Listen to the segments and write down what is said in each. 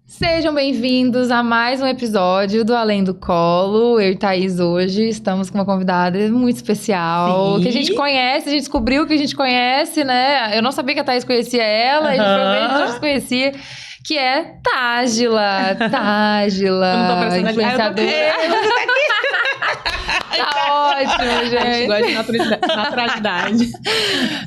Sejam bem-vindos a mais um episódio do Além do Colo. Eu e Thaís hoje estamos com uma convidada muito especial. Sim. Que a gente conhece, a gente descobriu que a gente conhece, né? Eu não sabia que a Thaís conhecia ela, e a gente foi ver, a gente já se conhecia. Que é Tágila. Tágila, Eu não tô parecendo influenciadora. Tá ótimo, gente. Gosto de naturalidade.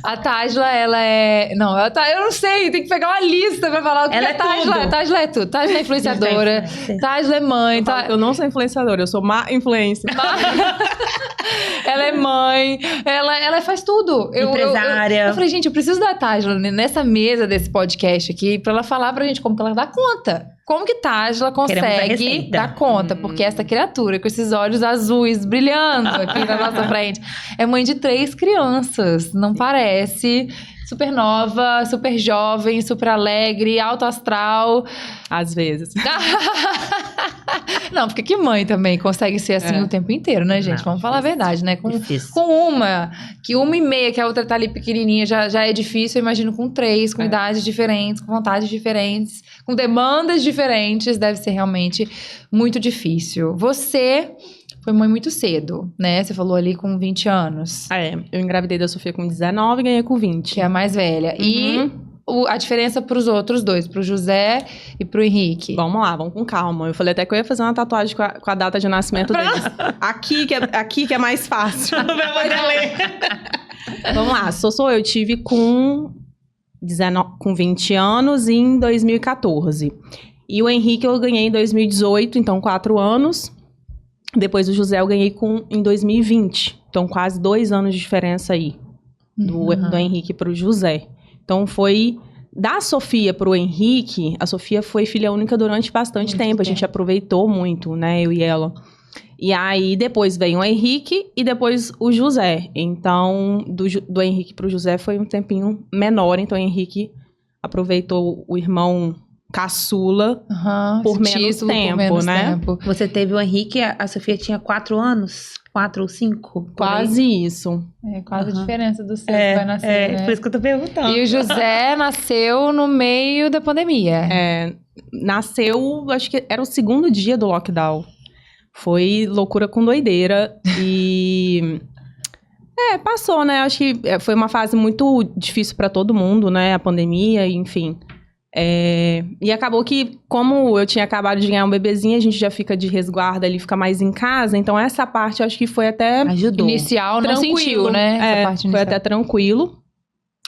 A Tágila, ela é... Não, ela tá... eu não sei, tem que pegar uma lista pra falar o que Ela é é Tágila. tudo. Tágila é tudo. Tágila é influenciadora. Tágila é mãe. Eu não sou influenciadora, eu sou má influência. Ela é mãe, ela faz tudo. Empresária. Eu falei, gente, eu preciso da Tágila nessa mesa desse podcast aqui pra ela falar pra gente como que ela dá conta. Como que Tágila Queremos a consegue receita. dar conta? Porque essa criatura com esses olhos azuis brilhando aqui na nossa frente é mãe de 3 crianças. Não parece? Super nova, super jovem, super alegre, alto astral. Às vezes. Não, porque que mãe também consegue ser assim o tempo inteiro, né, gente? Não, Vamos falar a verdade, né? Difícil. Com uma e meia, que a outra tá ali pequenininha, já é difícil, eu imagino com 3, com idades diferentes, com vontades diferentes, com demandas diferentes, deve ser realmente muito difícil. Você foi mãe muito cedo, né? Você falou ali com 20 anos, Eu engravidei da Sofia com 19 e ganhei com 20. que é a mais velha. E a diferença pros outros dois, pro José e pro Henrique. Vamos lá, vamos com calma. Eu falei até que eu ia fazer uma tatuagem com a data de nascimento deles. Aqui que é mais fácil. Pra poder ler. Vamos lá, sou eu. Tive com 20 anos em 2014. E o Henrique eu ganhei em 2018, então 4 anos. Depois o José eu ganhei em 2020. Então quase 2 anos de diferença aí. Do Henrique pro José. Então foi da Sofia pro Henrique. A Sofia foi filha única durante bastante tempo. A gente aproveitou muito, né? Eu e ela. E aí depois veio o Henrique e depois o José. Então do Henrique pro José foi um tempinho menor. Então o Henrique aproveitou o irmão caçula por menos tempo, né? Você teve o Henrique, a Sofia tinha 4 anos? 4 ou 5? Quase isso. É quase a diferença do seu que vai nascer, né? Por isso que eu tô perguntando. E o José nasceu no meio da pandemia. Nasceu, acho que era o 2º dia do lockdown. Foi loucura com doideira. E... passou, né? Acho que foi uma fase muito difícil pra todo mundo, né? A pandemia, enfim. E acabou que, como eu tinha acabado de ganhar um bebezinho, a gente já fica de resguardo ali, fica mais em casa. Então, essa parte, eu acho que foi até... Ajudou. Inicial, não sentiu, né? Essa parte foi inicial. até tranquilo.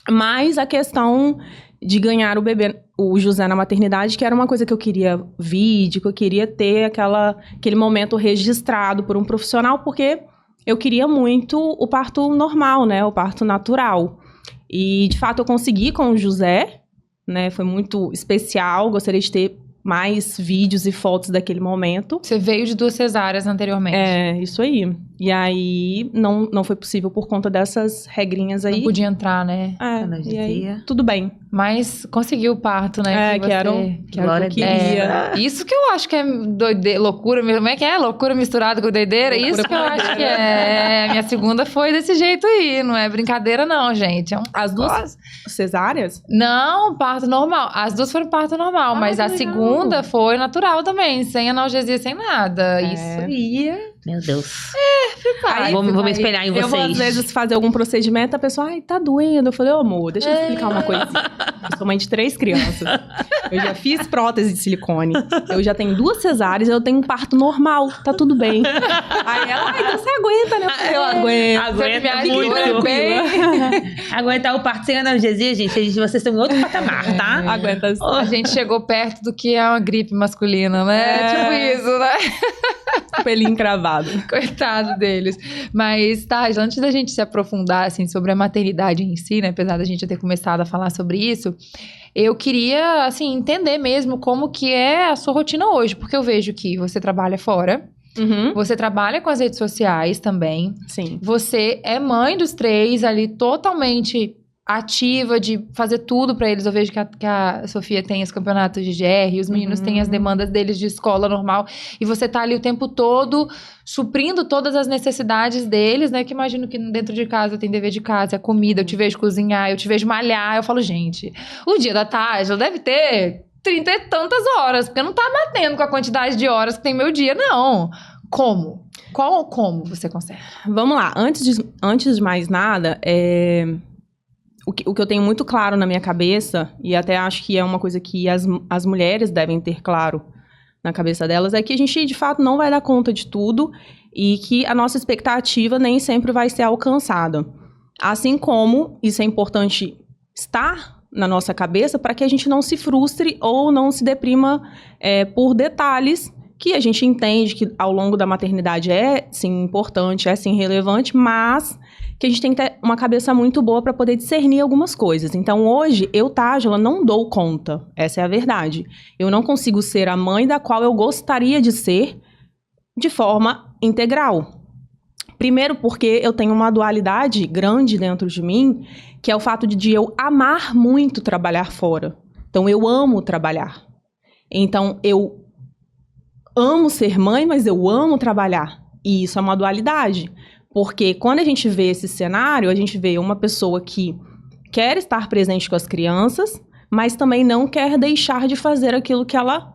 Mas a questão de ganhar o bebê, o José na maternidade, que era uma coisa que eu queria vídeo, que eu queria ter aquele momento registrado por um profissional, porque eu queria muito o parto normal, né? O parto natural. E, de fato, eu consegui com o José, né? Foi muito especial, gostaria de ter mais vídeos e fotos daquele momento. Você veio de 2 cesáreas anteriormente. Isso aí. E aí, não foi possível por conta dessas regrinhas aí. Não podia entrar, né? E aí, tudo bem. Mas conseguiu o parto, né? Que era o que eu queria. Isso que eu acho que é loucura. Como é que é? Loucura misturada com doideira? Loucura Isso que eu acho que é. A minha segunda foi desse jeito aí. Não é brincadeira, não, gente. As 2 cesáreas? Não, parto normal. As 2 foram parto normal, mas a segunda foi natural também, sem analgesia, sem nada. Isso ia... Meu Deus. Aí, Vamos esperar em vocês. Eu vou, às vezes, fazer algum procedimento, a pessoa, tá doendo. Eu falei, amor, deixa eu explicar uma coisinha. Eu sou mãe de 3 crianças. Eu já fiz prótese de silicone. Eu já tenho 2 cesáreas, eu tenho um parto normal. Tá tudo bem. Aí ela, então você aguenta, né? Eu aguento. Aguenta muito bem. Aguentar o parto sem analgesia, gente. Vocês estão em outro patamar, tá? Aguenta. A gente chegou perto do que é uma gripe masculina, né? Tipo isso, né? Pelinho cravado. Coitado deles. Mas, tá, antes da gente se aprofundar, assim, sobre a maternidade em si, né? Apesar da gente já ter começado a falar sobre isso, eu queria, assim, entender mesmo como que é a sua rotina hoje. Porque eu vejo que você trabalha fora, você trabalha com as redes sociais também. Sim. Você é mãe dos 3 ali, totalmente ativa de fazer tudo pra eles. Eu vejo que a Sofia tem os campeonatos de GR, os meninos têm as demandas deles de escola normal, e você tá ali o tempo todo suprindo todas as necessidades deles, né? Que imagino que dentro de casa tem dever de casa, a comida, eu te vejo cozinhar, eu te vejo malhar. Eu falo, gente, o dia da tarde deve ter 30 e tantas horas, porque não tá batendo com a quantidade de horas que tem meu dia, não. Como? Como você consegue? Vamos lá. Antes de mais nada, o que eu tenho muito claro na minha cabeça, e até acho que é uma coisa que as mulheres devem ter claro na cabeça delas, é que a gente, de fato, não vai dar conta de tudo e que a nossa expectativa nem sempre vai ser alcançada. Assim como isso é importante estar na nossa cabeça para que a gente não se frustre ou não se deprima por detalhes que a gente entende que ao longo da maternidade é, sim, importante, é, sim, relevante, mas que a gente tem que ter uma cabeça muito boa para poder discernir algumas coisas. Então, hoje, eu, Tágila, não dou conta. Essa é a verdade. Eu não consigo ser a mãe da qual eu gostaria de ser de forma integral. Primeiro porque eu tenho uma dualidade grande dentro de mim, que é o fato de eu amar muito trabalhar fora. Então, eu amo trabalhar. Então, eu amo ser mãe, mas eu amo trabalhar. E isso é uma dualidade. Porque quando a gente vê esse cenário, a gente vê uma pessoa que quer estar presente com as crianças, mas também não quer deixar de fazer aquilo que ela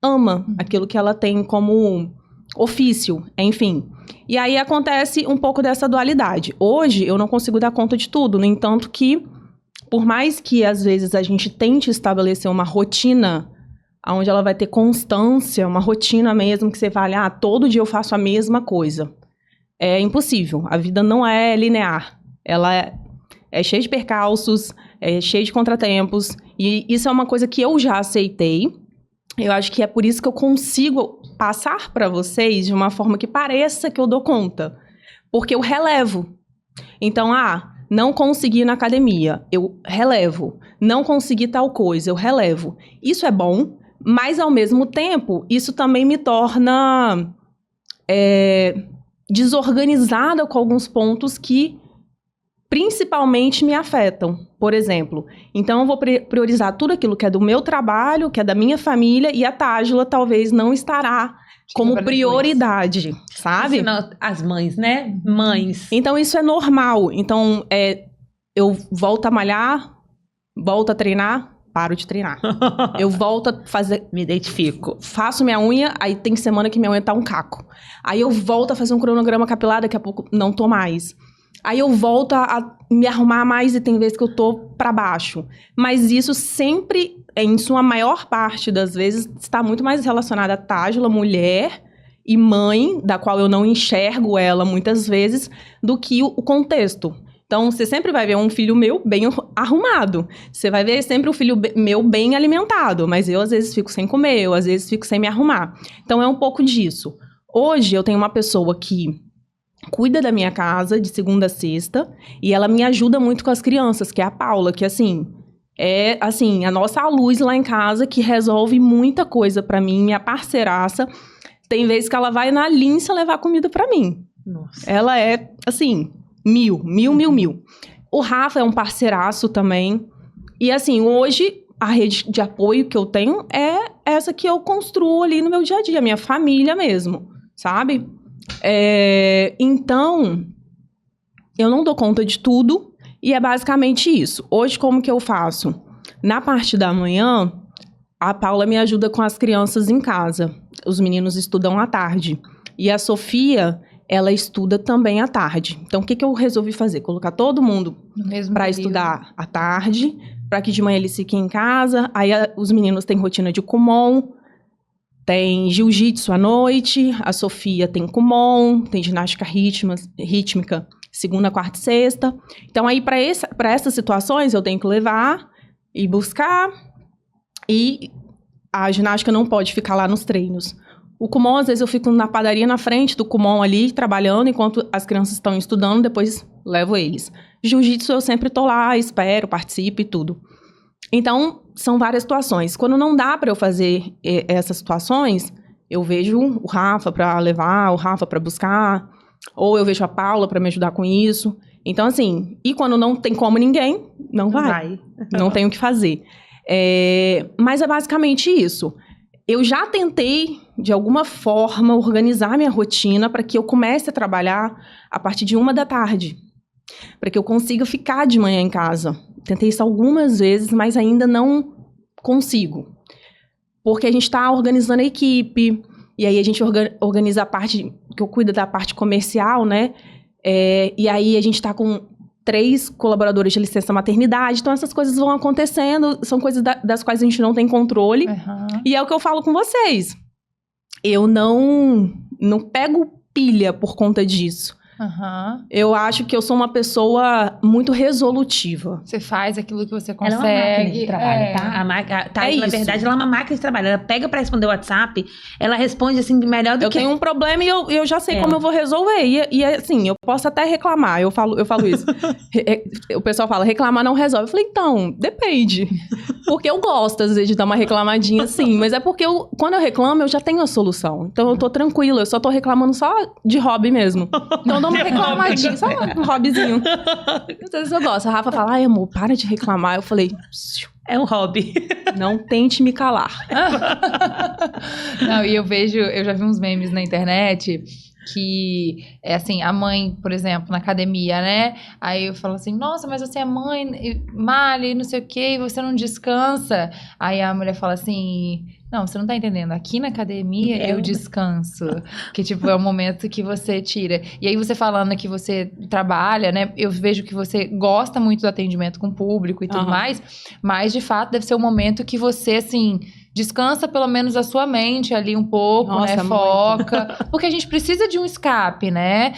ama, aquilo que ela tem como ofício, enfim. E aí acontece um pouco dessa dualidade. Hoje, eu não consigo dar conta de tudo, no entanto que, por mais que às vezes a gente tente estabelecer uma rotina onde ela vai ter constância, uma rotina mesmo, que você fale, todo dia eu faço a mesma coisa. É impossível. A vida não é linear. Ela é cheia de percalços, é cheia de contratempos. E isso é uma coisa que eu já aceitei. Eu acho que é por isso que eu consigo passar para vocês de uma forma que pareça que eu dou conta. Porque eu relevo. Então, não consegui ir na academia, eu relevo. Não consegui tal coisa, eu relevo. Isso é bom. Mas, ao mesmo tempo, isso também me torna desorganizada com alguns pontos que, principalmente, me afetam. Por exemplo, então eu vou priorizar tudo aquilo que é do meu trabalho, que é da minha família, e a Tágila talvez não estará como prioridade, sabe? Afinal, as mães, né? Mães. Então, isso é normal. Então, eu volto a malhar, volto a treinar, paro de treinar. Eu volto a fazer... Me identifico. Faço minha unha, aí tem semana que minha unha tá um caco. Aí eu volto a fazer um cronograma capilar, daqui a pouco não tô mais. Aí eu volto a me arrumar mais e tem vezes que eu tô pra baixo. Mas isso sempre, em sua maior parte das vezes, está muito mais relacionado a Tágila, mulher e mãe, da qual eu não enxergo ela muitas vezes, do que o contexto. Então, você sempre vai ver um filho meu bem arrumado. Você vai ver sempre um filho meu bem alimentado. Mas eu, às vezes, fico sem comer. Eu, às vezes, fico sem me arrumar. Então, é um pouco disso. Hoje, eu tenho uma pessoa que cuida da minha casa de segunda a sexta. E ela me ajuda muito com as crianças, que é a Paula. Que, é a nossa luz lá em casa, que resolve muita coisa pra mim. Minha parceiraça. Tem vezes que ela vai na Linça levar comida pra mim. Nossa. Ela é, mil. O Rafa é um parceiraço também. E, hoje, a rede de apoio que eu tenho é essa que eu construo ali no meu dia a dia. Minha família mesmo, sabe? Então, eu não dou conta de tudo. E é basicamente isso. Hoje, como que eu faço? Na parte da manhã, a Paula me ajuda com as crianças em casa. Os meninos estudam à tarde. E a Sofia... ela estuda também à tarde. Então, o que eu resolvi fazer? Colocar todo mundo para estudar à tarde, para que de manhã eles fiquem em casa. Aí, os meninos têm rotina de Kumon, tem jiu-jitsu à noite, a Sofia tem Kumon, tem ginástica rítmica, segunda, quarta e sexta. Então, aí, para essas situações, eu tenho que levar e buscar. E a ginástica não pode ficar lá nos treinos. O Kumon, às vezes, eu fico na padaria na frente do Kumon ali, trabalhando, enquanto as crianças estão estudando, depois levo eles. Jiu-jitsu, eu sempre tô lá, espero, participo e tudo. Então, são várias situações. Quando não dá para eu fazer essas situações, eu vejo o Rafa para levar, o Rafa para buscar, ou eu vejo a Paula para me ajudar com isso. Então, e quando não tem como ninguém, não vai. Não tem o que fazer. Mas é basicamente isso. Eu já tentei, de alguma forma, organizar minha rotina para que eu comece a trabalhar a partir de 13h, para que eu consiga ficar de manhã em casa. Tentei isso algumas vezes, mas ainda não consigo. porque a gente tá organizando a equipe, e aí a gente organiza a parte, que eu cuido da parte comercial, né? E aí a gente tá com 3 colaboradores de licença maternidade, então essas coisas vão acontecendo, são coisas das quais a gente não tem controle, e é o que eu falo com vocês. Eu não pego pilha por conta disso. Eu acho que eu sou uma pessoa muito resolutiva. Você faz aquilo que você consegue. Ela é uma máquina de trabalho, tá? A na isso. verdade, ela é uma máquina de trabalho. Ela pega pra responder o WhatsApp, ela responde assim melhor do que... Eu tenho um problema e eu já sei como eu vou resolver. E assim, eu posso até reclamar. Eu falo isso. O pessoal fala, reclamar não resolve. Eu falei, então, depende. Porque eu gosto, às vezes, de dar uma reclamadinha assim. Mas é porque quando eu reclamo, eu já tenho a solução. Então, eu tô tranquila. Eu só tô reclamando só de hobby mesmo. Então, eu dou uma reclamadinha. Só um hobbyzinho. Às vezes eu gosto. A Rafa fala, ai, amor, para de reclamar. Eu falei... É um hobby. Não tente me calar. Não, e eu já vi uns memes na internet que é assim, a mãe, por exemplo, na academia, né? Aí eu falo assim, nossa, mas você é mãe, malha e não sei o quê, e você não descansa. Aí a mulher fala assim, não, você não tá entendendo, aqui na academia eu descanso. Que tipo, é o momento que você tira. E aí você falando que você trabalha, né? Eu vejo que você gosta muito do atendimento com o público e tudo mais, mas de fato deve ser o momento que você, assim... Descansa pelo menos a sua mente ali um pouco, nossa, né? Foca. Porque a gente precisa de um escape, né?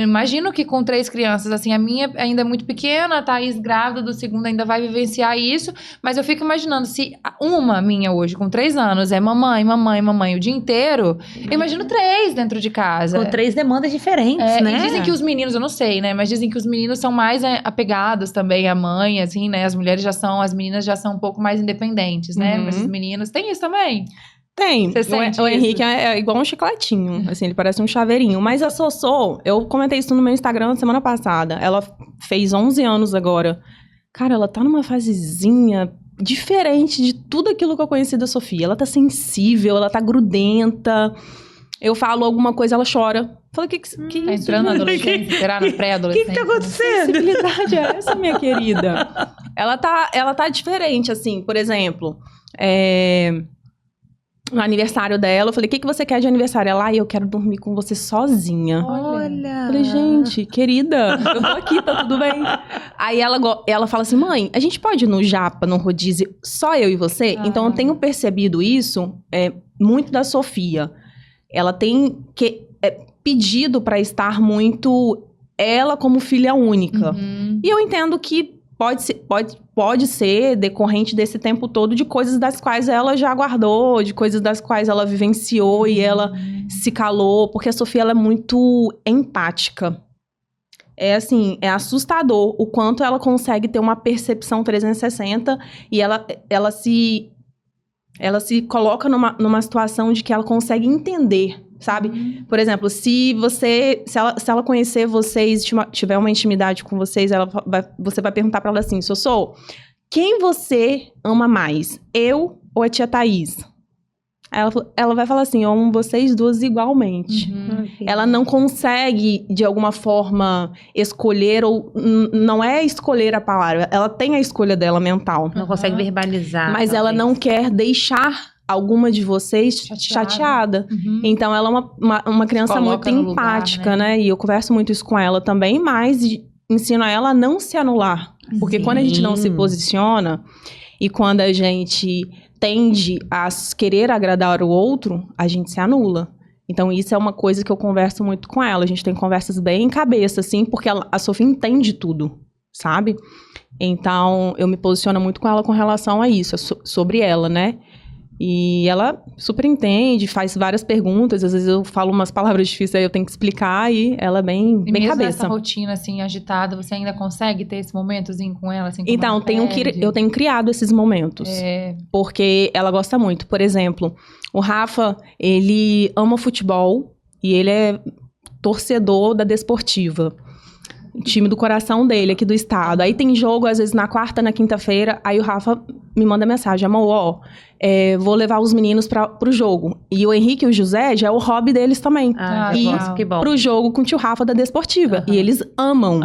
Imagino que com 3 crianças, assim, a minha ainda é muito pequena, a Thaís grávida do segundo ainda vai vivenciar isso. Mas eu fico imaginando, se uma minha hoje, com 3 anos, é mamãe, mamãe, mamãe o dia inteiro, eu imagino 3 dentro de casa. Com 3 demandas diferentes, né? E dizem que os meninos, eu não sei, né? Mas dizem que os meninos são mais apegados também à mãe, assim, né? As meninas já são um pouco mais independentes, né? Mas os meninos... Tem isso também? Tem. Você sente o Henrique é igual um chicletinho. Assim, ele parece um chaveirinho. Mas a Sossô, eu comentei isso no meu Instagram semana passada. Ela fez 11 anos agora. Cara, ela tá numa fasezinha diferente de tudo aquilo que eu conheci da Sofia. Ela tá sensível, ela tá grudenta. Eu falo alguma coisa, ela chora. Fala, que tá entrando na adolescência, será na pré-adolescência? O que tá acontecendo? Que sensibilidade é essa, minha querida? Ela tá diferente, assim. Por exemplo... no aniversário dela, eu falei, o que você quer de aniversário? Ela, eu quero dormir com você sozinha. Olha! Eu falei, gente, querida, eu tô aqui, tá tudo bem. Aí ela fala assim, mãe, a gente pode ir no Japa, no rodízio, só eu e você? Então, eu tenho percebido isso muito da Sofia. Ela tem pedido pra estar muito ela como filha única. E eu entendo que pode ser decorrente desse tempo todo de coisas das quais ela já guardou, de coisas das quais ela vivenciou e ela se calou, porque a Sofia ela é muito empática. É assustador o quanto ela consegue ter uma percepção 360 e ela se coloca numa situação de que ela consegue entender, sabe? Por exemplo, se ela conhecer vocês, tiver uma intimidade com vocês, você vai perguntar pra ela assim, Sossô, quem você ama mais? Eu ou a tia Thaís? Aí ela vai falar assim, eu amo vocês duas igualmente. Ela não consegue, de alguma forma, escolher, ou não é escolher a palavra, ela tem a escolha dela mental. Não consegue verbalizar. Mas ela não quer deixar alguma de vocês chateada. Então, ela é uma criança muito empática, lugar, né? E eu converso muito isso com ela também, mas ensino a ela a não se anular. Porque quando a gente não se posiciona e quando a gente tende a querer agradar o outro, a gente se anula. Então, isso é uma coisa que eu converso muito com ela. A gente tem conversas bem em cabeça, assim, porque a Sofia entende tudo, sabe? Então, eu me posiciono muito com ela com relação a isso, sobre ela, né? E ela super entende, faz várias perguntas, às vezes eu falo umas palavras difíceis, aí eu tenho que explicar, e ela é bem mesmo cabeça. Nessa rotina, assim, agitada, você ainda consegue ter esse momentozinho com ela, assim, como então, eu tenho criado esses momentos, porque ela gosta muito. Por exemplo, o Rafa, ele ama futebol, e ele é torcedor da Desportiva. Time do coração dele, aqui do estado. Aí tem jogo, às vezes, na quarta, na quinta-feira. Aí o Rafa me manda mensagem. Amor, vou levar os meninos pro jogo. E o Henrique e o José já é o hobby deles também. Que bom. Pro jogo com o tio Rafa da Desportiva. E eles amam.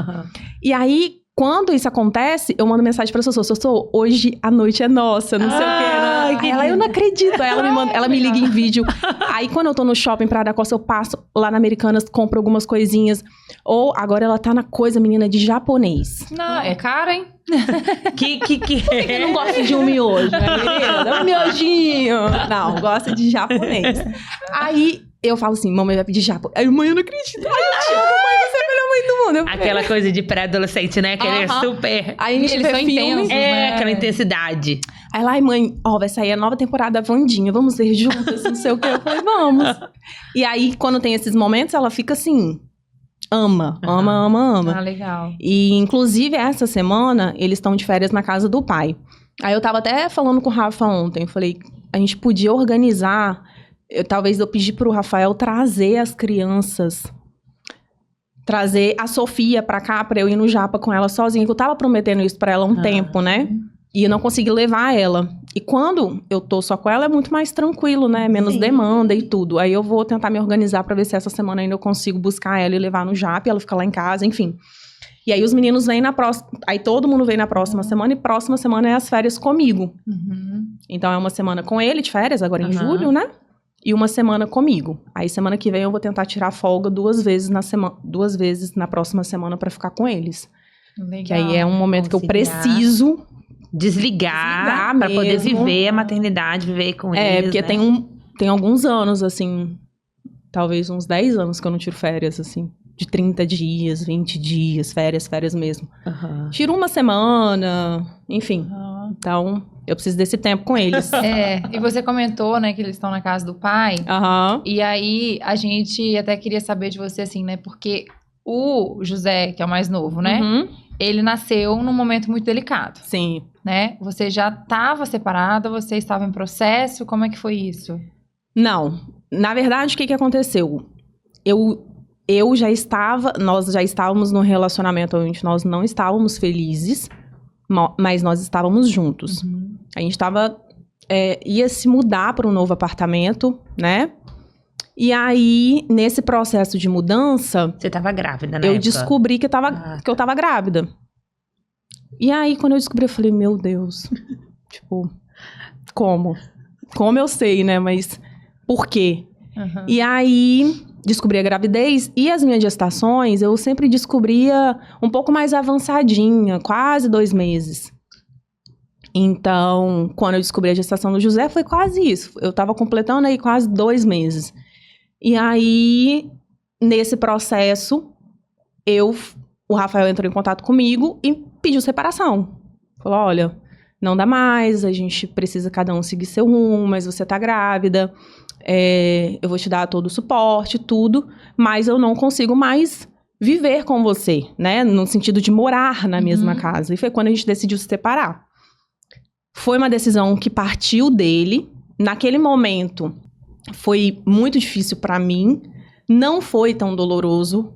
E aí, quando isso acontece, eu mando mensagem pra Sossô. Sossô, hoje a noite é nossa, não sei o quê. Né? Aí ela, eu não acredito. Aí ela me liga em vídeo. Aí quando eu tô no shopping Praia da Costa, eu passo lá na Americanas, compro algumas coisinhas. Ou agora ela tá na coisa, menina, de japonês. Não, é caro, hein? Você não gosta de um miojo, né, menina? Um miojinho. Não, gosta de japonês. Aí eu falo assim, mamãe vai pedir japonês. Aí, mãe, eu não acredito. Ai, eu te amo, mãe, você é a melhor mãe do mundo. Eu falei, Aquela coisa de pré-adolescente, né? Querer super... Aí a gente Eles vê são filme. intensos, né? aquela intensidade. Aí lá, mãe, vai sair a nova temporada da Wandinha, vamos ver juntas, não sei o que. Eu falei, vamos. E aí, quando tem esses momentos, ela fica assim, ama. Ah, legal. E, inclusive, essa semana, eles estão de férias na casa do pai. Aí eu tava até falando com o Rafa ontem, falei, a gente podia organizar, talvez eu pedi pro Rafael trazer as crianças, trazer a Sofia pra cá, pra eu ir no Japa com ela sozinha, que eu tava prometendo isso pra ela há um tempo, né? E eu não consegui levar ela. E quando eu tô só com ela, é muito mais tranquilo, né? Menos demanda e tudo. Aí eu vou tentar me organizar pra ver se essa semana ainda eu consigo buscar ela e levar no Japa, e ela fica lá em casa, enfim. E aí os meninos vêm na próxima... Aí todo mundo vem na próxima semana, e próxima semana é as férias comigo. Então é uma semana com ele de férias, agora em julho, né? E uma semana comigo. Aí semana que vem eu vou tentar tirar folga 2 vezes na próxima semana pra ficar com eles. Legal. Que aí é um momento que eu Conciliar. preciso... Desligar pra poder mesmo. viver a maternidade, viver com eles, porque né? tem alguns anos, assim, talvez uns 10 anos que eu não tiro férias, assim, de 30 dias, 20 dias, férias mesmo. Tiro uma semana, enfim. Então, eu preciso desse tempo com eles. E você comentou, né, que eles estão na casa do pai. E aí, a gente até queria saber de você, assim, né, porque o José, que é o mais novo, né, ele nasceu num momento muito delicado. Sim. Né? Você já estava separada? Você estava em processo? Como é que foi isso? Não. Na verdade, o que aconteceu? Eu já estava... Nós já estávamos num relacionamento onde nós não estávamos felizes, mas nós estávamos juntos. A gente ia se mudar para um novo apartamento, né? E aí, nesse processo de mudança... Você estava grávida, né? Eu descobri que eu tava grávida. E aí, quando eu descobri, eu falei, meu Deus. Tipo, como? Como eu sei, né? Mas por quê? E aí, descobri a gravidez. E as minhas gestações, eu sempre descobria um pouco mais avançadinha. Quase 2 meses. Então, quando eu descobri a gestação do José, foi quase isso. Eu tava completando aí quase 2 meses. E aí, nesse processo, o Rafael entrou em contato comigo e pediu separação. Falou, olha, não dá mais, a gente precisa cada um seguir seu rumo, mas você tá grávida, eu vou te dar todo o suporte, tudo, mas eu não consigo mais viver com você, né? No sentido de morar na mesma casa. E foi quando a gente decidiu se separar. Foi uma decisão que partiu dele. Naquele momento, foi muito difícil pra mim. Não foi tão doloroso,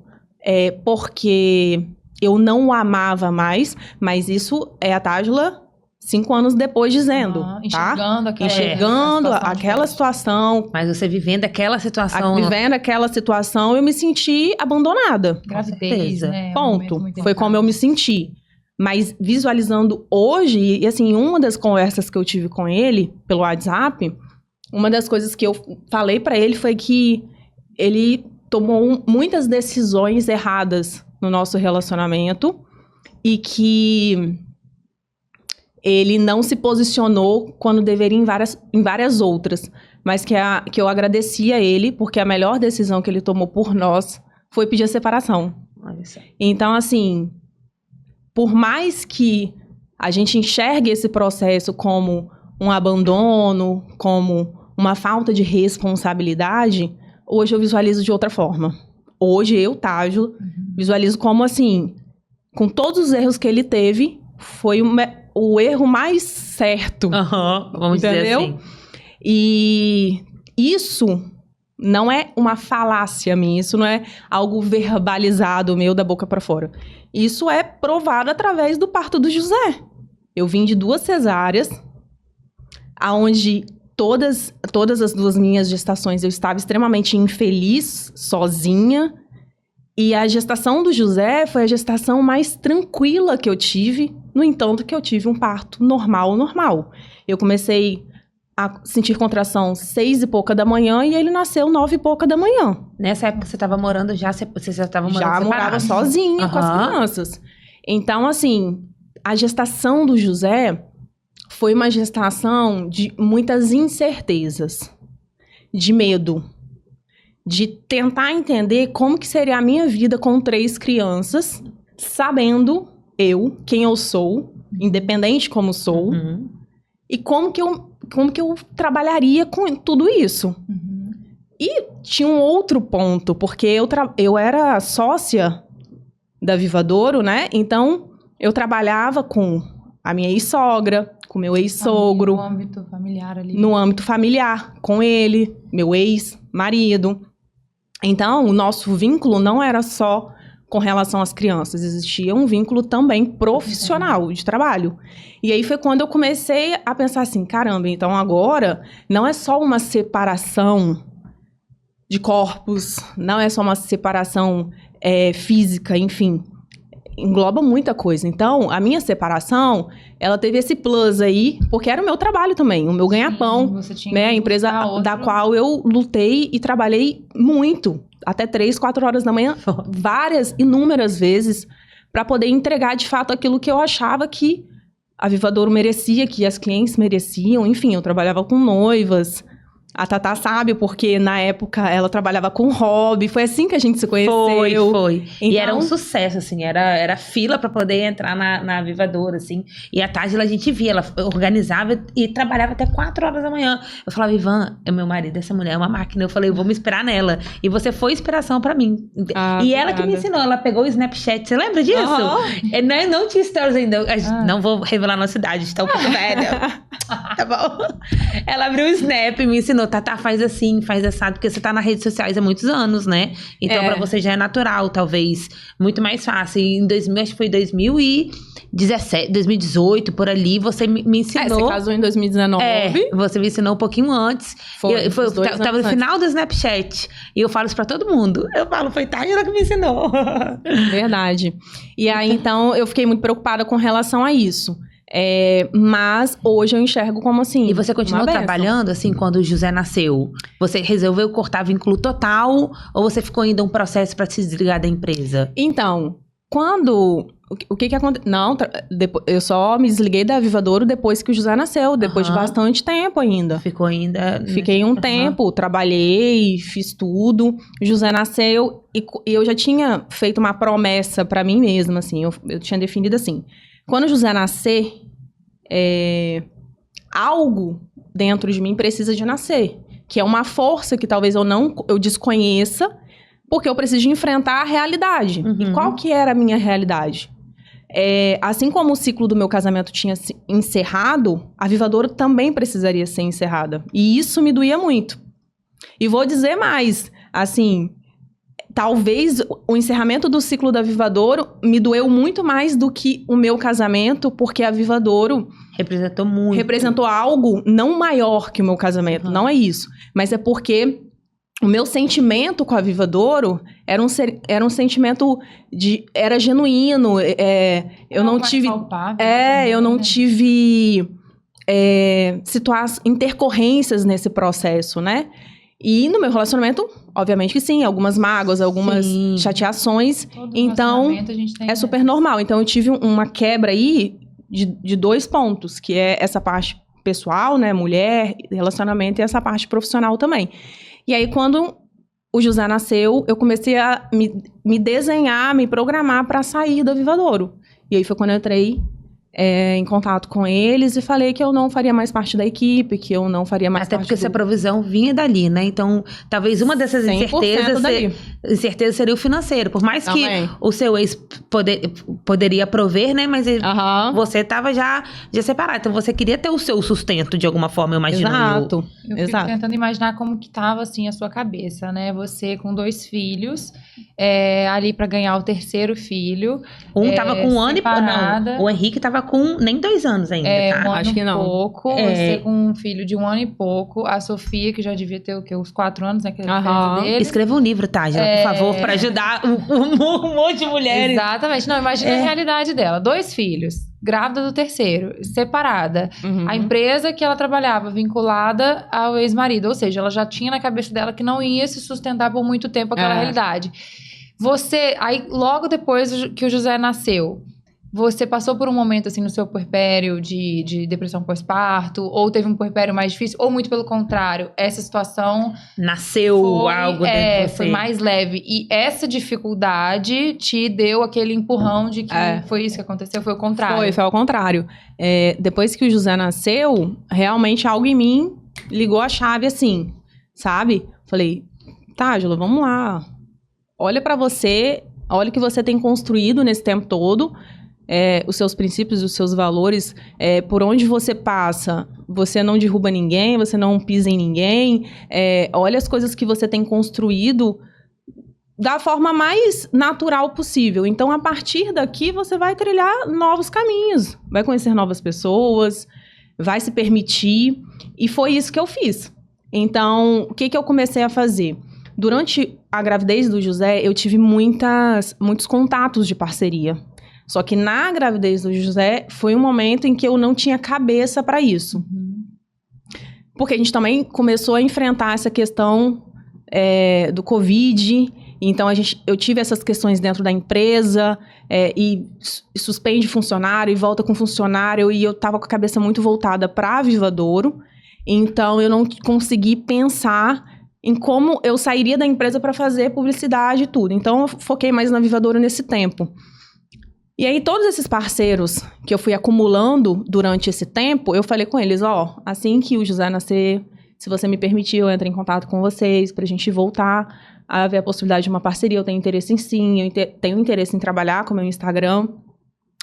porque eu não o amava mais, mas isso é a Tágila 5 anos depois dizendo, enxergando tá? Enxergando aquela situação. Mas você vivendo aquela situação... Vivendo aquela situação, eu me senti abandonada. Gravidez, né? Ponto. Foi como eu me senti. Mas visualizando hoje, e assim, uma das conversas que eu tive com ele, pelo WhatsApp, uma das coisas que eu falei pra ele foi que ele tomou muitas decisões erradas no nosso relacionamento e que ele não se posicionou quando deveria em várias outras, mas que eu agradeci a ele, porque a melhor decisão que ele tomou por nós foi pedir a separação. Então, assim, por mais que a gente enxergue esse processo como um abandono, como uma falta de responsabilidade, hoje eu visualizo de outra forma. Hoje eu, Tágila, visualizo como assim, com todos os erros que ele teve, foi o erro mais certo. Vamos dizer assim. E isso não é uma falácia minha, isso não é algo verbalizado meu da boca pra fora. Isso é provado através do parto do José. Eu vim de 2 cesáreas, aonde todas as 2 minhas gestações eu estava extremamente infeliz, sozinha. E a gestação do José foi a gestação mais tranquila que eu tive. No entanto, que eu tive um parto normal. Eu comecei a sentir contração 6 e pouca da manhã e ele nasceu 9 e pouca da manhã. Nessa época você tava morando você já tava morando Já morava separado. sozinha com as crianças. Então, assim, a gestação do José foi uma gestação de muitas incertezas, de medo, de tentar entender como que seria a minha vida com 3 crianças, sabendo quem eu sou, independente como sou, Uhum. e como que eu trabalharia com tudo isso. Uhum. E tinha um outro ponto, porque eu era sócia da Vivadouro, né? Então, eu trabalhava com a minha ex-sogra, com meu ex-sogro, No âmbito familiar ali. no âmbito familiar, com ele, meu ex-marido. Então, o nosso vínculo não era só com relação às crianças, existia um vínculo também profissional, de trabalho. E aí foi quando eu comecei a pensar assim, caramba, então agora não é só uma separação de corpos, não é só uma separação física, enfim, engloba muita coisa. Então, a minha separação, ela teve esse plus aí, porque era o meu trabalho também, o meu ganha-pão, Você tinha né? que A empresa buscar outro- da qual eu lutei e trabalhei muito, até 3, 4 horas da manhã, inúmeras vezes, para poder entregar de fato aquilo que eu achava que a Vivadouro merecia, que as clientes mereciam. Enfim, eu trabalhava com noivas. A Tatá sabe, porque na época ela trabalhava com hobby. Foi assim que a gente se conheceu. Foi. E Então- era um sucesso, assim, era fila pra poder entrar na Vivadouro, assim. E à tarde a gente via, ela organizava e trabalhava até 4 horas da manhã. Eu falava, Ivan, é meu marido, essa mulher é uma máquina. Eu falei, eu vou me inspirar nela. E você foi inspiração pra mim. Ah, E ela que me obrigada. ensinou, ela pegou o Snapchat, você lembra disso? Aham. Não tinha stories ainda. Não vou revelar a nossa idade, está um pouco velha. Tá bom? Ela abriu o Snap e me ensinou, Tatá, faz assim, faz assado, porque você tá nas redes sociais há muitos anos, né? Então, pra você já é natural, talvez, muito mais fácil. E em 2000, acho que foi 2017, 2018, por ali, você me ensinou. Você casou em 2019. Você me ensinou um pouquinho antes. Foi, uns 2 tava no anos final do Snapchat. E eu falo isso pra todo mundo. Eu falo, foi Tayana que me ensinou. Verdade. E aí, então, eu fiquei muito preocupada com relação a isso. Mas hoje eu enxergo como assim. E você continuou uma bênção. trabalhando, assim, quando o José nasceu? Você resolveu cortar vínculo total? Ou você ficou ainda um processo pra se desligar da empresa? Então, quando... O que aconteceu? Não, eu só me desliguei da Vivadouro depois que o José nasceu. Depois de Aham. bastante tempo ainda. Ficou ainda... Fiquei um tempo, trabalhei, fiz tudo. O José nasceu e eu já tinha feito uma promessa pra mim mesma, assim. Eu tinha definido assim. Quando o José nascer, algo dentro de mim precisa de nascer. Que é uma força que talvez eu desconheça, porque eu preciso de enfrentar a realidade. Uhum. E qual que era a minha realidade? Assim como o ciclo do meu casamento tinha se encerrado, a Vivadouro também precisaria ser encerrada. E isso me doía muito. E vou dizer mais, assim, talvez o encerramento do ciclo da Vivadouro me doeu muito mais do que o meu casamento, porque a Vivadouro Representou muito. representou algo não maior que o meu casamento. Uhum. Não é isso. Mas é porque o meu sentimento com a Vivadouro era um sentimento era genuíno. Eu não mais tive... palpável eu não também, né? tive intercorrências nesse processo, né? E no meu relacionamento, obviamente que sim, algumas mágoas, algumas Sim. chateações. Todo Então, relacionamento a gente tem, é super normal. Então, eu tive uma quebra aí de 2 pontos, que é essa parte pessoal, né? Mulher, relacionamento, e essa parte profissional também. E aí, quando o José nasceu, eu comecei a me desenhar, me programar para sair da Vivadouro. E aí foi quando eu entrei em contato com eles e falei que eu não faria mais parte da equipe, que eu não faria mais Até parte porque essa provisão vinha dali, né? Então, talvez uma dessas 100% dali. incertezas seria o financeiro. Por mais Também. que o seu ex poderia prover, né? Mas Aham. você estava já separado. Então, você queria ter o seu sustento de alguma forma, eu imagino. Exato. Eu fico tentando imaginar como que tava, assim, a sua cabeça, né? Você com 2 filhos, ali pra ganhar o 3º filho. Um tava com 1 ano e... separada. Não, o Henrique tava com nem 2 anos ainda, tá? 1 ano Acho que não. e pouco. É. Você com um filho de 1 ano e pouco. A Sofia, que já devia ter o quê? Uns 4 anos, né? Que é a Aham. diferença dele. Escreva um livro, Tágila, por favor, pra ajudar um monte de mulheres. Exatamente. Não, imagina a realidade dela. 2 filhos. grávida do terceiro, separada. Uhum. A empresa que ela trabalhava vinculada ao ex-marido, ou seja, ela já tinha na cabeça dela que não ia se sustentar por muito tempo aquela realidade. Aí logo depois que o José nasceu, você passou por um momento, assim, no seu puerpério de depressão pós-parto? Ou teve um puerpério mais difícil? Ou, muito pelo contrário, essa situação... Nasceu algo dentro de você. Foi mais leve. E essa dificuldade te deu aquele empurrão de que foi isso que aconteceu? Foi o contrário? Foi ao contrário. Depois que o José nasceu, realmente algo em mim ligou a chave, assim, sabe? Falei, Tágila, vamos lá. Olha pra você, olha o que você tem construído nesse tempo todo... os seus princípios, os seus valores, por onde você passa, você não derruba ninguém, você não pisa em ninguém, olha as coisas que você tem construído da forma mais natural possível. Então, a partir daqui, você vai trilhar novos caminhos, vai conhecer novas pessoas, vai se permitir, e foi isso que eu fiz. Então, o que eu comecei a fazer? Durante a gravidez do José, eu tive muitos contatos de parceria. Só que na gravidez do José, foi um momento em que eu não tinha cabeça para isso. Porque a gente também começou a enfrentar essa questão do Covid. Então, eu tive essas questões dentro da empresa, e suspende funcionário, e volta com funcionário, e eu estava com a cabeça muito voltada para a Vivadouro. Então, eu não consegui pensar em como eu sairia da empresa para fazer publicidade e tudo. Então, eu foquei mais na Vivadouro nesse tempo. E aí, todos esses parceiros que eu fui acumulando durante esse tempo, eu falei com eles, assim que o José nascer, se você me permitir, eu entro em contato com vocês pra gente voltar a ver a possibilidade de uma parceria. Eu tenho interesse em sim, eu tenho interesse em trabalhar com o meu Instagram,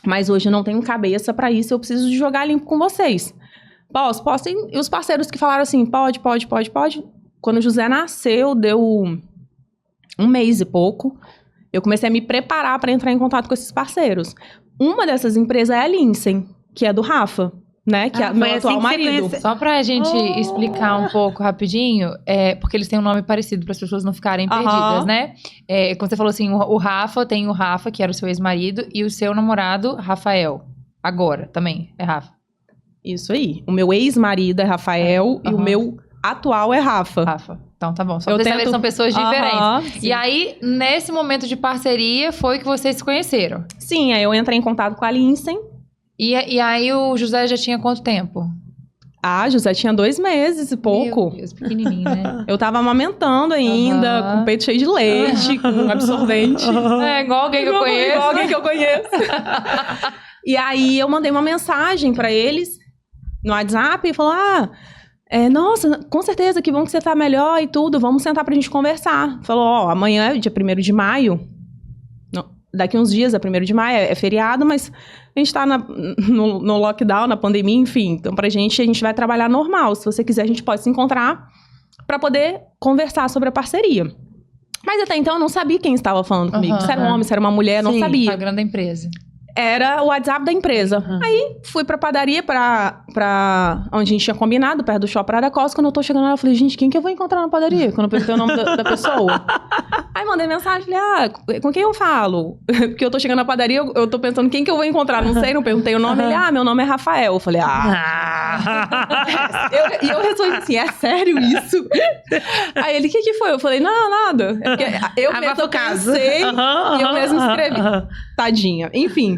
mas hoje eu não tenho cabeça pra isso, eu preciso de jogar limpo com vocês. Posso? E os parceiros que falaram assim, pode. Quando o José nasceu, deu 1 mês e pouco, eu comecei a me preparar para entrar em contato com esses parceiros. Uma dessas empresas é a Lindsay, que é do Rafa, né? Que é meu atual marido. Só pra gente explicar um pouco rapidinho, porque eles têm um nome parecido, para as pessoas não ficarem perdidas, né? Quando você falou assim, o Rafa, tem o Rafa, que era o seu ex-marido, e o seu namorado, Rafael. Agora, também, é Rafa. Isso aí. O meu ex-marido é Rafael e o meu atual é Rafa. Então tá bom, só pra saber que são pessoas diferentes. E aí, nesse momento de parceria, foi que vocês se conheceram? Sim, aí eu entrei em contato com a Lindsay. E aí o José já tinha quanto tempo? José tinha 2 meses e pouco. Meu Deus, pequenininho, né? Eu tava amamentando ainda, com o peito cheio de leite, com absorvente. Igual alguém que eu conheço. Igual alguém que eu conheço. E aí, eu mandei uma mensagem pra eles no WhatsApp e falou, nossa, com certeza, que bom que você tá melhor e tudo, vamos sentar pra gente conversar. Falou, amanhã é dia 1º de maio, daqui uns dias é 1º de maio, é feriado, mas a gente tá no lockdown, na pandemia, enfim. Então, a gente vai trabalhar normal. Se você quiser, a gente pode se encontrar pra poder conversar sobre a parceria. Mas até então, eu não sabia quem estava falando comigo. Se era um homem, se era uma mulher, não sabia. A grande empresa. Era o WhatsApp da empresa. Aí, fui pra padaria, pra onde a gente tinha combinado, perto do Shopping Praia da Costa. Quando eu tô chegando lá, eu falei, gente, quem que eu vou encontrar na padaria? Quando eu perguntei o nome da pessoa. Aí, mandei mensagem, falei, com quem eu falo? Porque eu tô chegando na padaria, eu tô pensando, quem que eu vou encontrar? Não sei, não perguntei o nome. Ele, meu nome é Rafael. Eu falei, eu respondi assim, é sério isso? Aí ele, o que foi? Eu falei, não, nada. É porque eu mesmo pensei e eu mesmo escrevi. Tadinha. Enfim.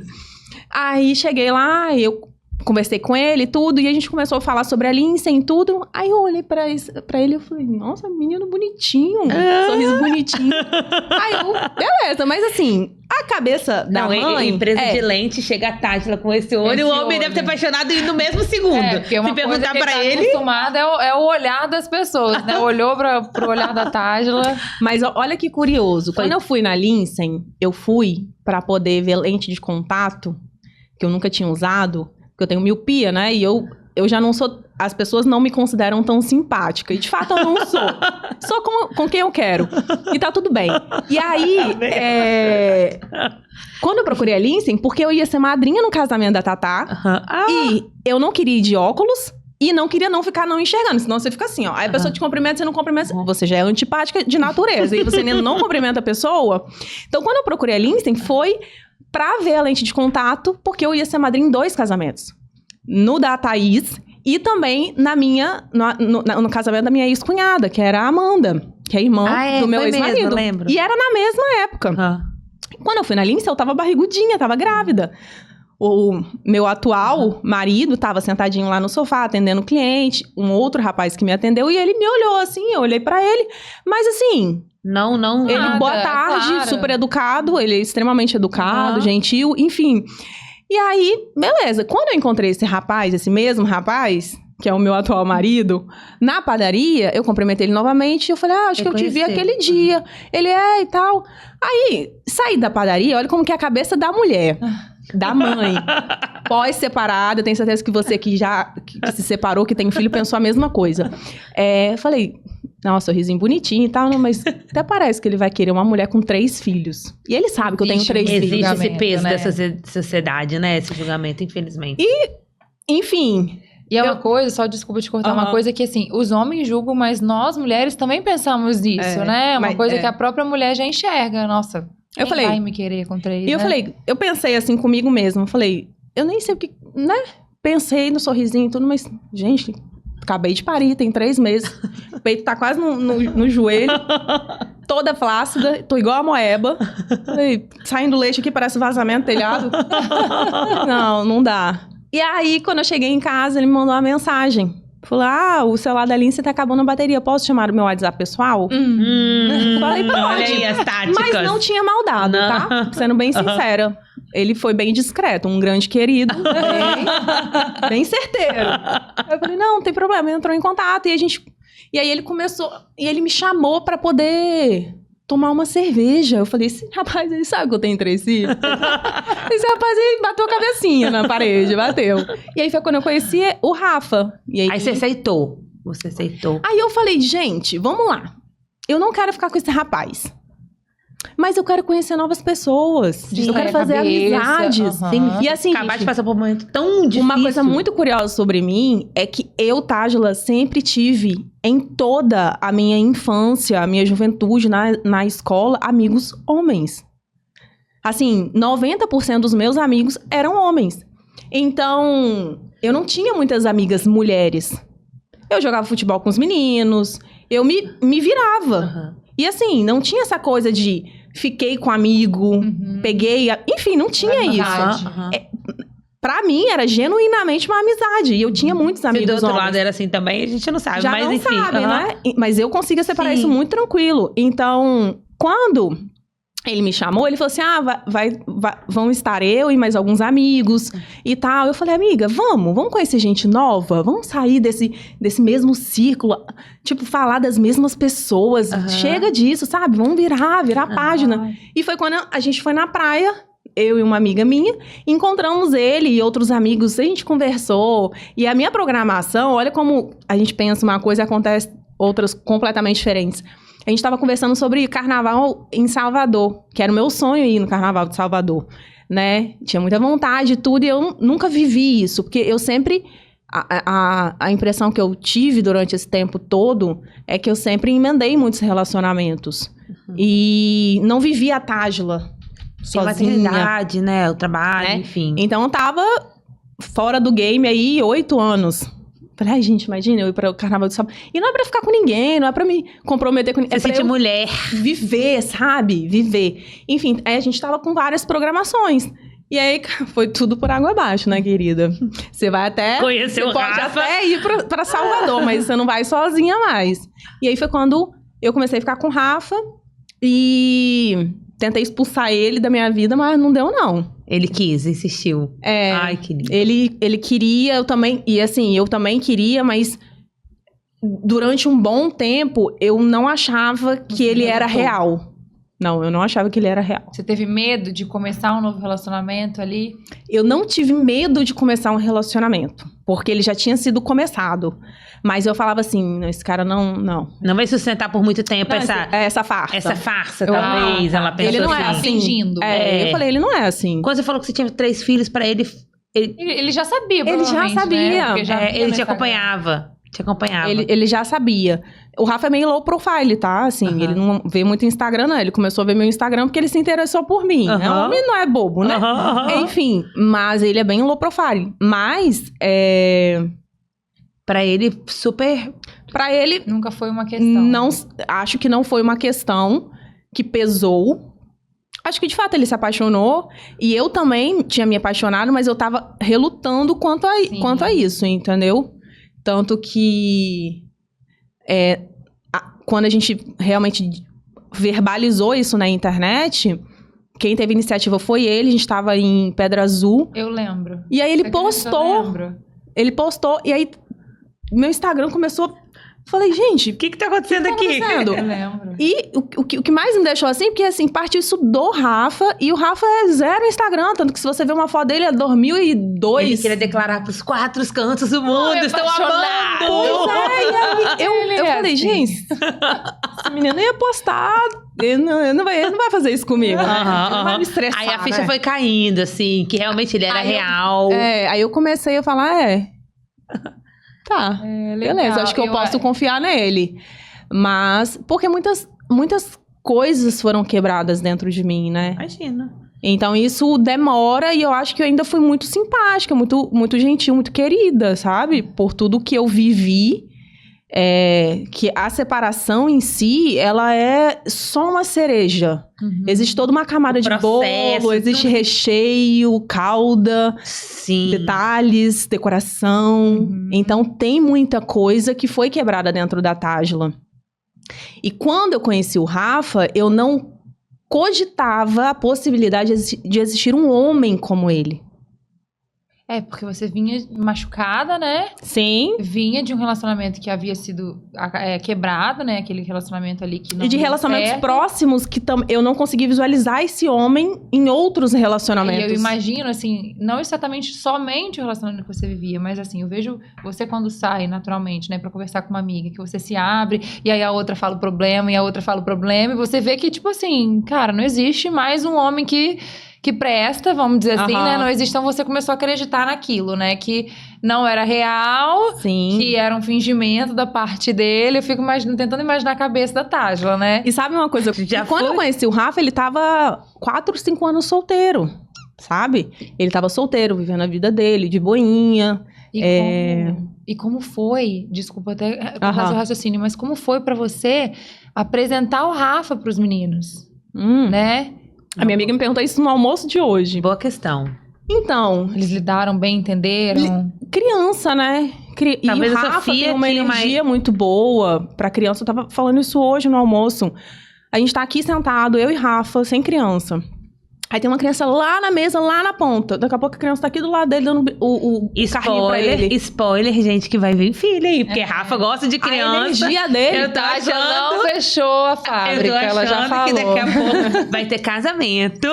Aí cheguei lá, eu conversei com ele e tudo, e a gente começou a falar sobre a Lindsay e tudo. Aí eu olhei pra ele e falei, nossa, menino bonitinho, sorriso bonitinho. Aí eu, beleza, mas assim, a cabeça da mãe... Empresa de lente, chega a Tágila com esse olho, e o homem deve ter apaixonado no mesmo segundo. Porque uma Se perguntar coisa que pra ele tá acostumado é o olhar das pessoas, né? Olhou pro olhar da Tágila. Mas olha que curioso, quando eu fui na Lindsay, eu fui pra poder ver lente de contato, que eu nunca tinha usado, porque eu tenho miopia, né? E eu já não sou... As pessoas não me consideram tão simpática. E, de fato, eu não sou. Sou com quem eu quero. E tá tudo bem. E aí, quando eu procurei a Lindsay, porque eu ia ser madrinha no casamento da Tatá. E eu não queria ir de óculos. E não queria ficar enxergando. Senão você fica assim, ó. Aí a pessoa te cumprimenta, você não cumprimenta. Você já é antipática de natureza. E você não cumprimenta a pessoa. Então, quando eu procurei a Lindsay, foi pra ver a lente de contato, porque eu ia ser madrinha em 2 casamentos. No da Thaís e também no casamento da minha ex-cunhada, que era a Amanda, que é irmã do meu ex-marido. Lembro. E era na mesma época. Quando eu fui na Lindsay, eu tava barrigudinha, tava grávida. O meu atual marido tava sentadinho lá no sofá, atendendo o cliente. Um outro rapaz que me atendeu e ele me olhou assim, eu olhei pra ele. Mas assim... Não. Ele, Nada, boa tarde, claro. super educado. Ele é extremamente educado, gentil, enfim. E aí, beleza. Quando eu encontrei esse mesmo rapaz, que é o meu atual marido, na padaria, eu cumprimentei ele novamente. Eu falei, acho que eu te vi aquele dia. Ele e tal. Aí, saí da padaria, olha como que é a cabeça da mulher. Da mãe. Pós-separada, tenho certeza que você que se separou, que tem filho, pensou a mesma coisa. Falei, nossa, sorrisinho bonitinho e tal, não, mas até parece que ele vai querer uma mulher com 3 filhos. E ele sabe que eu tenho 3 filhos. Existe esse peso né? dessa sociedade, né? Esse julgamento, infelizmente. Enfim... E é uma coisa, só desculpa te cortar, uma coisa que assim, os homens julgam, mas nós mulheres também pensamos nisso, né? Uma coisa que a própria mulher já enxerga. Nossa, quem vai me querer com 3, E eu falei, eu pensei assim comigo mesma, eu falei, eu nem sei o que, né? Pensei no sorrisinho e tudo, mas, gente, acabei de parir, tem 3 meses. O peito tá quase no joelho, toda flácida, tô igual a moeba. Falei, saindo leite aqui, parece vazamento, telhado. Não dá. E aí, quando eu cheguei em casa, ele me mandou uma mensagem. Falou, o celular da Lindsay tá acabando a bateria, posso chamar o meu WhatsApp pessoal? Falei, pode. Olha aí as táticas. Mas não tinha maldado, tá? Sendo bem sincera. Ele foi bem discreto, um grande querido, bem certeiro. Eu falei, não tem problema, ele entrou em contato e aí ele começou, e ele me chamou pra poder tomar uma cerveja. Eu falei, esse rapaz, ele sabe que eu tenho 3 filhos? Esse rapaz, ele bateu a cabecinha na parede, bateu. E aí foi quando eu conheci o Rafa. E aí você aceitou. Você aceitou. Aí eu falei, gente, vamos lá. Eu não quero ficar com esse rapaz. Mas eu quero conhecer novas pessoas. Eu quero fazer amizades. E assim, acabar de passar por um momento tão difícil. Uma coisa muito curiosa sobre mim é que eu, Tágila, sempre tive, em toda a minha infância, a minha juventude na escola, amigos homens. Assim, 90% dos meus amigos eram homens. Então, eu não tinha muitas amigas mulheres. Eu jogava futebol com os meninos, eu me virava. E assim, não tinha essa coisa de fiquei com amigo, peguei... Enfim, não tinha isso. Pra mim, era genuinamente uma amizade. E eu tinha muitos amigos homens. Se do outro lado era assim também, a gente não sabe. Já mas não enfim. sabe, né? Mas eu consigo separar isso muito tranquilo. Então, quando ele me chamou, ele falou assim, vão estar eu e mais alguns amigos e tal. Eu falei, amiga, vamos conhecer gente nova? Vamos sair desse mesmo círculo, tipo, falar das mesmas pessoas. Chega disso, sabe? Vamos virar a página. E foi quando a gente foi na praia, eu e uma amiga minha, encontramos ele e outros amigos, a gente conversou. E a minha programação, olha como a gente pensa uma coisa e acontece outras completamente diferentes. A gente estava conversando sobre carnaval em Salvador, que era o meu sonho ir no carnaval de Salvador, né? Tinha muita vontade e tudo, e eu nunca vivi isso, porque eu sempre... A impressão que eu tive durante esse tempo todo é que eu sempre emendei muitos relacionamentos. E não vivi a Tágila sozinha. A maternidade, né? O trabalho, enfim. Então eu tava fora do game aí 8 anos. Falei, gente, imagina eu ir para o Carnaval de Salvador. E não é pra ficar com ninguém, não é pra me comprometer com ninguém. Você sente mulher. Viver, sabe? Viver. Enfim, aí a gente tava com várias programações. E aí, foi tudo por água abaixo, né, querida? Você vai até... Conhecer o Rafa. Rafa. Pode até ir pra Salvador, mas você não vai sozinha mais. E aí foi quando eu comecei a ficar com o Rafa e tentei expulsar ele da minha vida, mas não deu, não. Ele quis, insistiu. Ai, que lindo. Ele queria, eu também... E assim, eu também queria, mas... Durante um bom tempo, eu não achava que ele era real. Não, eu não achava que ele era real. Você teve medo de começar um novo relacionamento ali? Eu não tive medo de começar um relacionamento, porque ele já tinha sido começado. Mas eu falava assim, esse cara não... Não vai sustentar por muito tempo essa farsa. Essa farsa, talvez, ela pensou ele não é assim. Fingindo. Eu falei, ele não é assim. Quando você falou que você tinha 3 filhos pra ele... Ele já sabia, Ele já provavelmente, sabia. Né? Ele te acompanhava. Te acompanhava. Ele já sabia. O Rafa é meio low profile, tá? Assim, ele não vê muito Instagram, não. Ele começou a ver meu Instagram porque ele se interessou por mim. Né? O homem não é bobo, né? Enfim, mas ele é bem low profile. Mas, Pra ele, super... Pra ele... Nunca foi uma questão. Não, acho que não foi uma questão que pesou. Acho que, de fato, ele se apaixonou. E eu também tinha me apaixonado, mas eu tava relutando quanto a isso, entendeu? Tanto que... quando a gente realmente verbalizou isso na internet, quem teve iniciativa foi ele. A gente tava em Pedra Azul. Eu lembro. E aí ele postou. Ele postou. E aí meu Instagram começou... Falei, gente, o que tá acontecendo aqui? Eu lembro. E o que mais me deixou assim, porque assim, partiu isso do Rafa, e o Rafa é zero Instagram, tanto que se você ver uma foto dele, é 2002. Ele queria declarar pros 4 cantos do mundo, estou amando! Pois é, e aí eu falei, gente, esse menino ia postar, ele não vai fazer isso comigo, né? Ele vai me estressar, aí a ficha foi caindo, assim, que realmente ele era real. Aí eu comecei a falar, tá, beleza, acho que eu posso confiar nele. Mas, porque muitas coisas foram quebradas dentro de mim, né? Imagina. Então isso demora e eu acho que eu ainda fui muito simpática, muito, muito gentil, muito querida, sabe? Por tudo que eu vivi, que a separação em si, ela é só uma cereja. Existe toda uma camada de bolo, existe recheio, calda, detalhes, decoração. Então tem muita coisa que foi quebrada dentro da Tágila. E quando eu conheci o Rafa, eu não cogitava a possibilidade de existir um homem como ele. Porque você vinha machucada, né? Sim. Vinha de um relacionamento que havia sido quebrado, né? Aquele relacionamento ali que não E de relacionamentos próximos que eu não consegui visualizar esse homem em outros relacionamentos. E eu imagino, assim, não exatamente somente o relacionamento que você vivia, mas assim, eu vejo você quando sai naturalmente, né? Pra conversar com uma amiga, que você se abre, e aí a outra fala o problema, e a outra fala o problema, e você vê que, tipo assim, cara, não existe mais um homem que presta, vamos dizer assim, né? Não existe. Então você começou a acreditar naquilo, né? Que não era real, que era um fingimento da parte dele. Eu fico tentando imaginar a cabeça da Tágila, né? E sabe uma coisa? Quando eu conheci o Rafa, ele tava 4, 5 anos solteiro, sabe? Ele tava solteiro, vivendo a vida dele, de boinha. E como foi? Desculpa até fazer o raciocínio, mas como foi pra você apresentar o Rafa pros meninos? Né? A minha amiga me perguntou isso no almoço de hoje. Boa questão. Então... Eles lidaram bem, entenderam? Criança, né? E o Rafa tem uma energia muito boa pra criança. Eu tava falando isso hoje no almoço. A gente tá aqui sentado, eu e Rafa, sem criança. Aí tem uma criança lá na mesa, lá na ponta. Daqui a pouco a criança tá aqui do lado dele, dando o carrinho pra ele. Spoiler, gente, que vai vir filho aí. Porque Rafa gosta de criança. A energia dele. Eu tô achando... não fechou a fábrica, ela já falou. Que daqui a pouco vai ter casamento.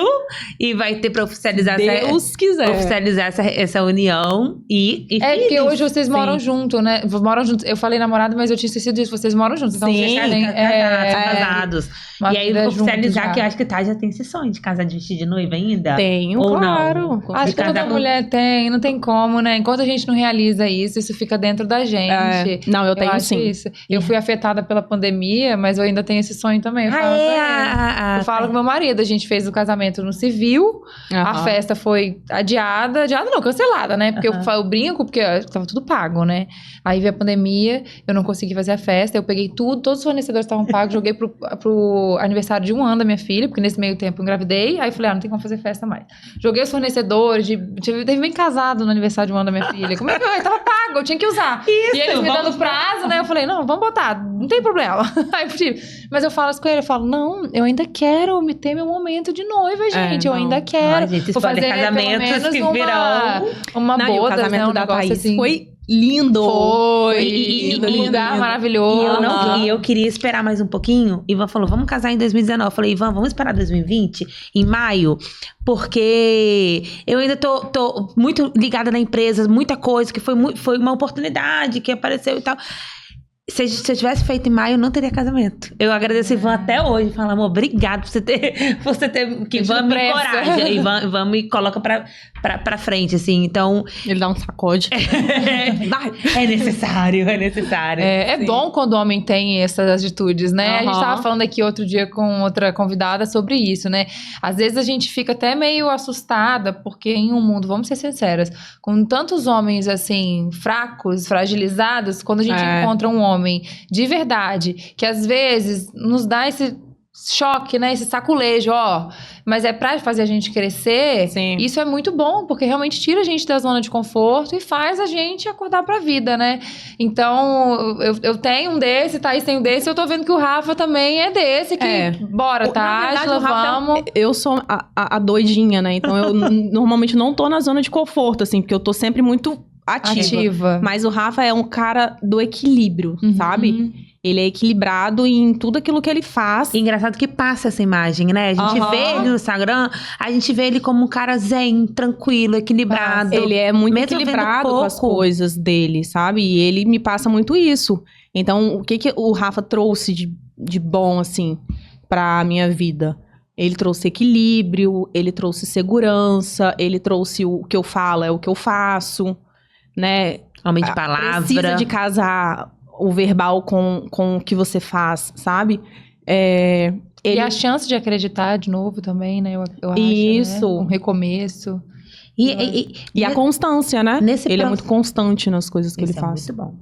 E vai ter pra oficializar... Deus quiser. Oficializar essa união e filhos. Porque hoje vocês moram junto, né? Moram juntos. Eu falei namorado, mas eu tinha esquecido disso. Vocês moram juntos. Então vocês querem... casados. E aí, oficializar que eu acho que já tem esse sonho de casar de vestido de noiva ainda? Tenho, ou claro. Não? Acho que toda mulher tem, não tem como, né? Enquanto a gente não realiza isso fica dentro da gente. Não, eu tenho sim. Isso. Eu fui afetada pela pandemia, mas eu ainda tenho esse sonho também. Eu falo com meu marido, a gente fez o casamento no civil, a festa foi adiada não, cancelada, né? Porque eu brinco, porque tava tudo pago, né? Aí veio a pandemia, eu não consegui fazer a festa, eu peguei todos os fornecedores estavam pagos, joguei pro aniversário de 1 ano da minha filha, porque nesse meio tempo eu engravidei, aí eu falei, não tem como fazer festa mais. Joguei os fornecedores, teve bem casado no aniversário de 1 ano da minha filha. Como é que tava pago, eu tinha que usar. Isso, e eles me dando prazo, né? Eu falei, não, vamos botar, não tem problema. Aí, mas eu falo isso com ele, eu falo, não, eu ainda quero ter meu momento de noiva, gente. Eu ainda quero. Gente, vou fazer casamentos que virão uma boda, o casamento né, da Thaís assim. Foi lindo. Foi. Um lugar maravilhoso. E eu queria esperar mais um pouquinho. Ivan falou, vamos casar em 2019. Eu falei, Ivan, vamos esperar 2020, em maio, porque eu ainda tô muito ligada na empresa, muita coisa, que foi uma oportunidade que apareceu e tal. Se eu tivesse feito em maio, eu não teria casamento. Eu agradeço Ivan até hoje. Falo, amor, obrigado por você ter que Ivan me encoraja. Ivan me coloca pra frente, assim. Então, Ele dá um sacode. é necessário. É bom quando o homem tem essas atitudes, né? A gente Aham. tava falando aqui outro dia com outra convidada sobre isso, né? Às vezes a gente fica até meio assustada, porque em um mundo, vamos ser sinceras, com tantos homens, assim, fracos, fragilizados, quando a gente encontra um homem de verdade, que às vezes nos dá esse choque, né? Esse saculejo, ó. Mas é pra fazer a gente crescer. Sim. Isso é muito bom, porque realmente tira a gente da zona de conforto e faz a gente acordar pra vida, né? Então, eu tenho um desse, Thaís tem um desse, eu tô vendo que o Rafa também é desse, que bora, Na tá? verdade, o Rafa, Vamos. eu sou a doidinha, né? Então, eu normalmente não tô na zona de conforto, assim, porque eu tô sempre muito ativa. Mas o Rafa é um cara do equilíbrio, sabe? Ele é equilibrado em tudo aquilo que ele faz. E engraçado que passa essa imagem, né? A gente vê ele no Instagram, a gente vê ele como um cara zen, tranquilo, equilibrado. Ele é muito Mesmo equilibrado vendo com as pouco. coisas dele, sabe? E ele me passa muito isso. Então, o que o Rafa trouxe de bom, assim, pra minha vida? Ele trouxe equilíbrio, ele trouxe segurança, ele trouxe o que eu falo é o que eu faço, né? Homem de palavra. Precisa de casar o verbal com o que você faz, sabe? E a chance de acreditar de novo também, né? Eu acho, Isso. né? Um recomeço. E a constância, né? Ele é muito constante nas coisas que ele faz. Muito bom.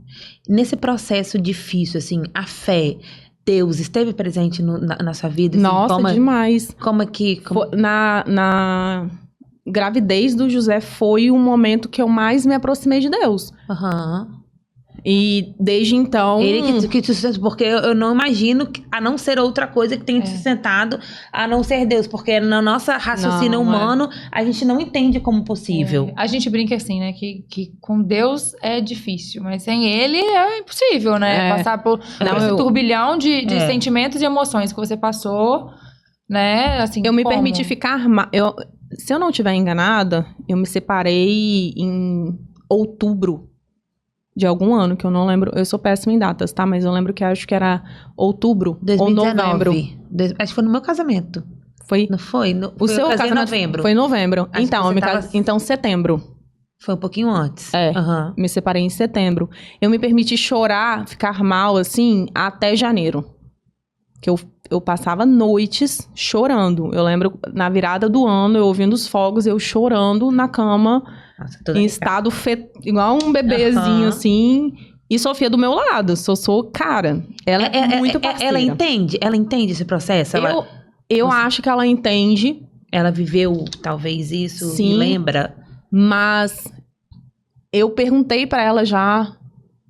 Nesse processo difícil, assim, a fé, Deus esteve presente na sua vida? Assim, Nossa, demais. Como é que... Na gravidez do José foi o momento que eu mais me aproximei de Deus. E desde então... Ele que te sustentou, porque eu não imagino, a não ser outra coisa que tenha te sustentado, a não ser Deus. Porque no nosso raciocínio humano, a gente não entende como possível. A gente brinca assim, né? Que com Deus é difícil, mas sem Ele é impossível, né? Passar por esse turbilhão de sentimentos e emoções que você passou, né? Assim, eu me permiti ficar... Se eu não estiver enganada, eu me separei em outubro de algum ano, que eu não lembro. Eu sou péssima em datas, tá? Mas eu lembro que acho que era outubro 2019. ou novembro. Acho que foi no meu casamento. Foi? Não foi? O seu casamento em novembro. Foi em novembro. Acho Então, então, setembro. Foi um pouquinho antes. Me separei em setembro. Eu me permiti chorar, ficar mal, assim, até janeiro. Que eu passava noites chorando. Eu lembro, na virada do ano, eu ouvindo os fogos, eu chorando na cama, em estado igual um bebezinho, assim. E Sofia do meu lado. Cara, ela é muito parceira. Ela entende esse processo? Eu acho que ela entende. Ela viveu, talvez, isso? Sim, e lembra? Mas eu perguntei pra ela já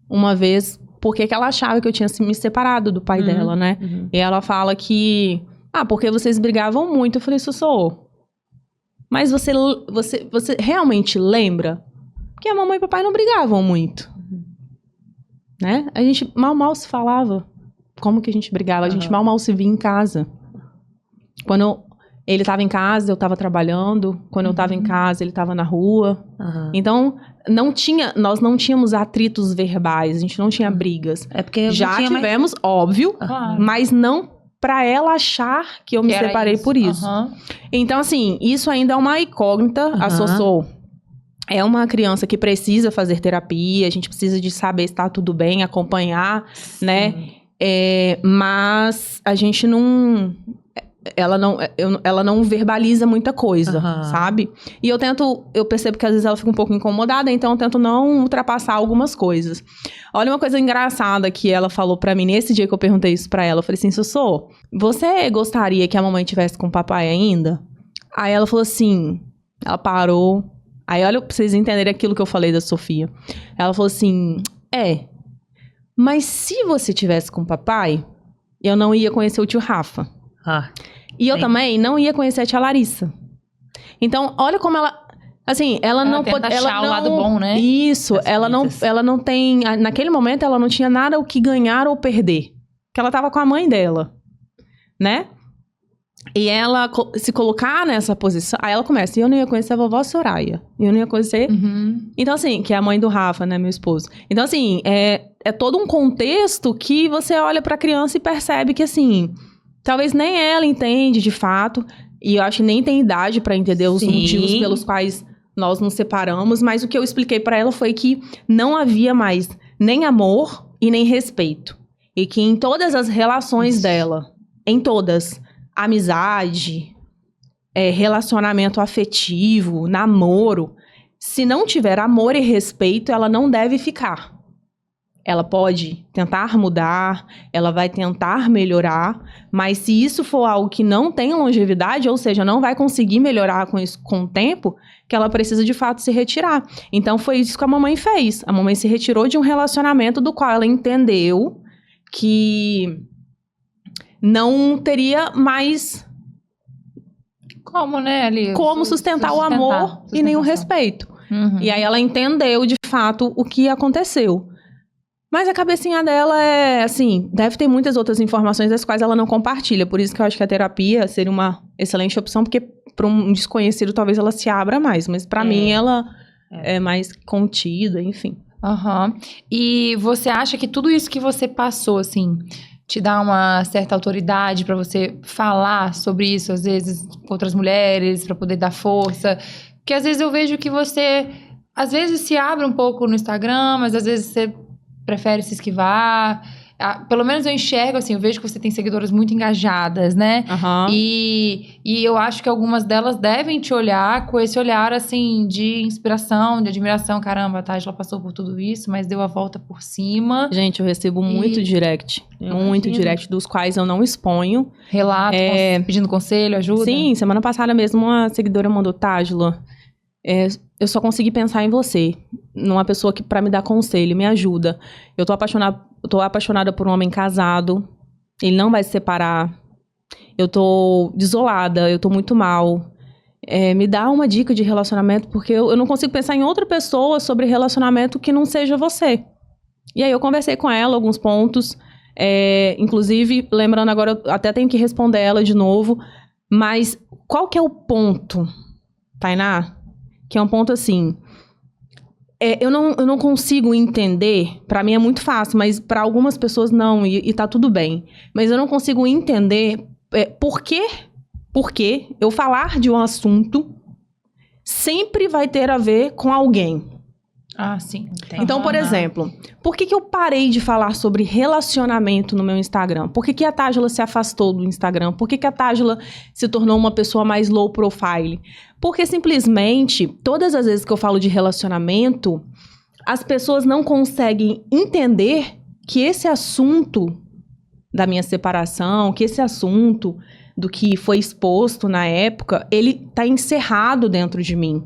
uma vez por que ela achava que eu tinha me separado do pai dela, né? E ela fala que... porque vocês brigavam muito. Eu falei, Sossô, mas você realmente lembra? Porque a mamãe e o papai não brigavam muito. Né? A gente mal se falava. Como que a gente brigava? A gente mal se via em casa. Quando ele estava em casa, eu estava trabalhando. Quando eu estava em casa, ele estava na rua. Então, nós não tínhamos atritos verbais. A gente não tinha brigas. É porque já tivemos, óbvio, mas não pra ela achar que eu me separei por isso. Então, assim, isso ainda é uma incógnita. A Sossô é uma criança que precisa fazer terapia. A gente precisa de saber se tá tudo bem, acompanhar, né? Mas a gente não... Ela não verbaliza muita coisa, sabe? E eu percebo que às vezes ela fica um pouco incomodada, então eu tento não ultrapassar algumas coisas. Olha uma coisa engraçada que ela falou pra mim nesse dia que eu perguntei isso pra ela. Eu falei assim, Sossô, você gostaria que a mamãe tivesse com o papai ainda? Aí ela falou assim, ela parou. Aí olha pra vocês entenderem aquilo que eu falei da Sofia. Ela falou assim, mas se você tivesse com o papai, eu não ia conhecer o tio Rafa. E eu também não ia conhecer a tia Larissa. Então, olha como ela... Assim, ela não pode... Ela achar o lado bom, né? Isso, ela não tem... Naquele momento, ela não tinha nada o que ganhar ou perder. Porque ela tava com a mãe dela, né? E ela se colocar nessa posição... Aí ela começa, eu não ia conhecer a vovó Soraya. Eu não ia conhecer... Então, assim, que é a mãe do Rafa, né? Meu esposo. Então, assim, é todo um contexto que você olha pra criança e percebe que, assim... Talvez nem ela entende, de fato. E eu acho que nem tem idade pra entender os motivos pelos quais nós nos separamos, mas o que eu expliquei pra ela foi que não havia mais nem amor e nem respeito. E que em todas as relações dela, em todas, amizade, relacionamento afetivo, namoro, se não tiver amor e respeito, ela não deve ficar. Ela pode tentar mudar, ela vai tentar melhorar, mas se isso for algo que não tem longevidade, ou seja, não vai conseguir melhorar com isso com o tempo, que ela precisa de fato se retirar. Então foi isso que a mamãe fez. A mamãe se retirou de um relacionamento do qual ela entendeu que não teria mais como, né, ali? Como sustentar o amor e nem o respeito. Uhum. E aí ela entendeu de fato o que aconteceu. Mas a cabecinha dela deve ter muitas outras informações das quais ela não compartilha. Por isso que eu acho que a terapia seria uma excelente opção, porque para um desconhecido talvez ela se abra mais. Mas para mim ela é mais contida, enfim. Uhum. E você acha que tudo isso que você passou, assim, te dá uma certa autoridade para você falar sobre isso, às vezes, com outras mulheres, para poder dar força? Porque às vezes eu vejo que você, às vezes, se abre um pouco no Instagram, mas às vezes você prefere se esquivar. Pelo menos eu enxergo, assim, eu vejo que você tem seguidoras muito engajadas, né? Uhum. E eu acho que algumas delas devem te olhar com esse olhar, assim, de inspiração, de admiração. Caramba, a Tágila passou por tudo isso, mas deu a volta por cima. Gente, eu recebo muito direct. Muito direct, dos quais eu não exponho. Relato, pedindo conselho, ajuda? Sim, semana passada mesmo uma seguidora mandou: Tágila, eu só consegui pensar em você, numa pessoa que pra me dar conselho, me ajuda. Eu tô apaixonada por um homem casado, ele não vai se separar. Eu tô desolada, eu tô muito mal. Me dá uma dica de relacionamento, porque eu não consigo pensar em outra pessoa sobre relacionamento que não seja você. E aí eu conversei com ela alguns pontos, inclusive, lembrando agora, eu até tenho que responder ela de novo, mas qual que é o ponto, Tainá? Que é um ponto assim, eu não consigo entender, pra mim é muito fácil, mas pra algumas pessoas não, e tá tudo bem. Mas eu não consigo entender por que eu falar de um assunto sempre vai ter a ver com alguém. Ah, sim. Entendi. Então, por exemplo, por que eu parei de falar sobre relacionamento no meu Instagram? Por que a Tágila se afastou do Instagram? Por que a Tágila se tornou uma pessoa mais low profile? Porque simplesmente, todas as vezes que eu falo de relacionamento, as pessoas não conseguem entender que esse assunto da minha separação, que esse assunto do que foi exposto na época, ele tá encerrado dentro de mim.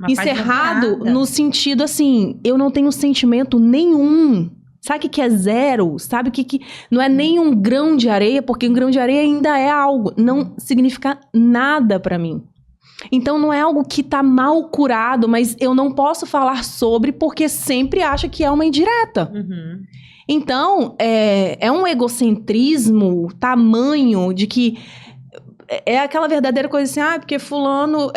Encerrado no sentido assim, eu não tenho sentimento nenhum. Sabe o que é zero? Sabe o que não é nem um grão de areia, porque um grão de areia ainda é algo, não significa nada pra mim. Então não é algo que tá mal curado, mas eu não posso falar sobre porque sempre acha que é uma indireta. Uhum. Então, é um egocentrismo tamanho de que é aquela verdadeira coisa assim, porque fulano...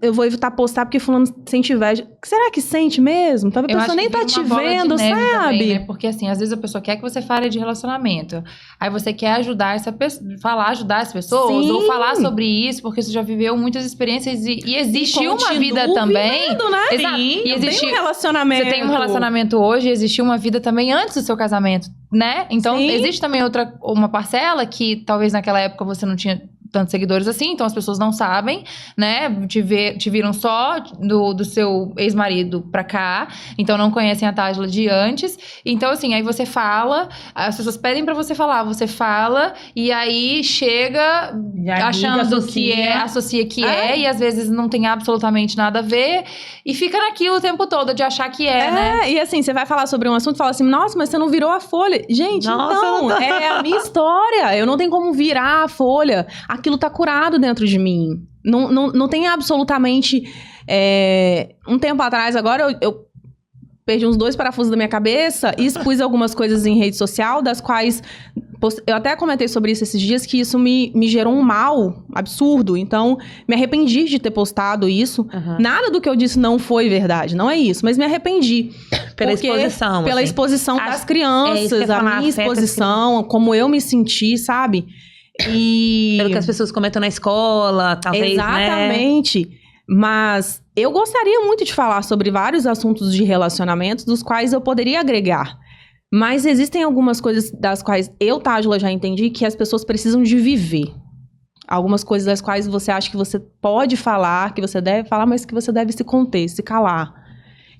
eu vou evitar postar porque fulano sente inveja. Será que sente mesmo? A pessoa nem tá te vendo, sabe? Também, né? Porque assim, às vezes a pessoa quer que você fale de relacionamento. Aí você quer ajudar essa pessoa, ajudar as pessoas, ou falar sobre isso, porque você já viveu muitas experiências e existe uma vida também. Vivendo, né? Exato. E existe um relacionamento. Você tem um relacionamento hoje, existiu uma vida também antes do seu casamento, né? Então, existe também uma parcela que talvez naquela época você não tinha tantos seguidores assim, então as pessoas não sabem, né? Te viram só do seu ex-marido pra cá, então não conhecem a Tágila de antes. Então, assim, aí você fala, as pessoas pedem pra você falar, você fala, e aí chega já achando associa que e às vezes não tem absolutamente nada a ver, e fica naquilo o tempo todo de achar que né? E assim, você vai falar sobre um assunto e fala assim, nossa, mas você não virou a folha. Gente, não, é a minha história, eu não tenho como virar a folha. Aquilo tá curado dentro de mim. Não tem absolutamente... Um tempo atrás, agora, eu perdi uns 2 parafusos da minha cabeça e expus algumas coisas em rede social, das quais... Eu até comentei sobre isso esses dias, que isso me gerou um mal absurdo. Então, me arrependi de ter postado isso. Uhum. Nada do que eu disse não foi verdade, não é isso. Mas me arrependi. Pela exposição. Pela exposição das crianças, a minha exposição, como eu me senti, sabe? Pelo que as pessoas comentam na escola, talvez, exatamente. Né? Mas eu gostaria muito de falar sobre vários assuntos de relacionamentos dos quais eu poderia agregar. Mas existem algumas coisas das quais eu, Tágila, já entendi que as pessoas precisam de viver. Algumas coisas das quais você acha que você pode falar, que você deve falar, mas que você deve se conter, se calar.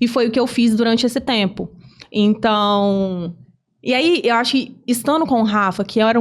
E foi o que eu fiz durante esse tempo. Então... E aí, eu acho que estando com o Rafa, que é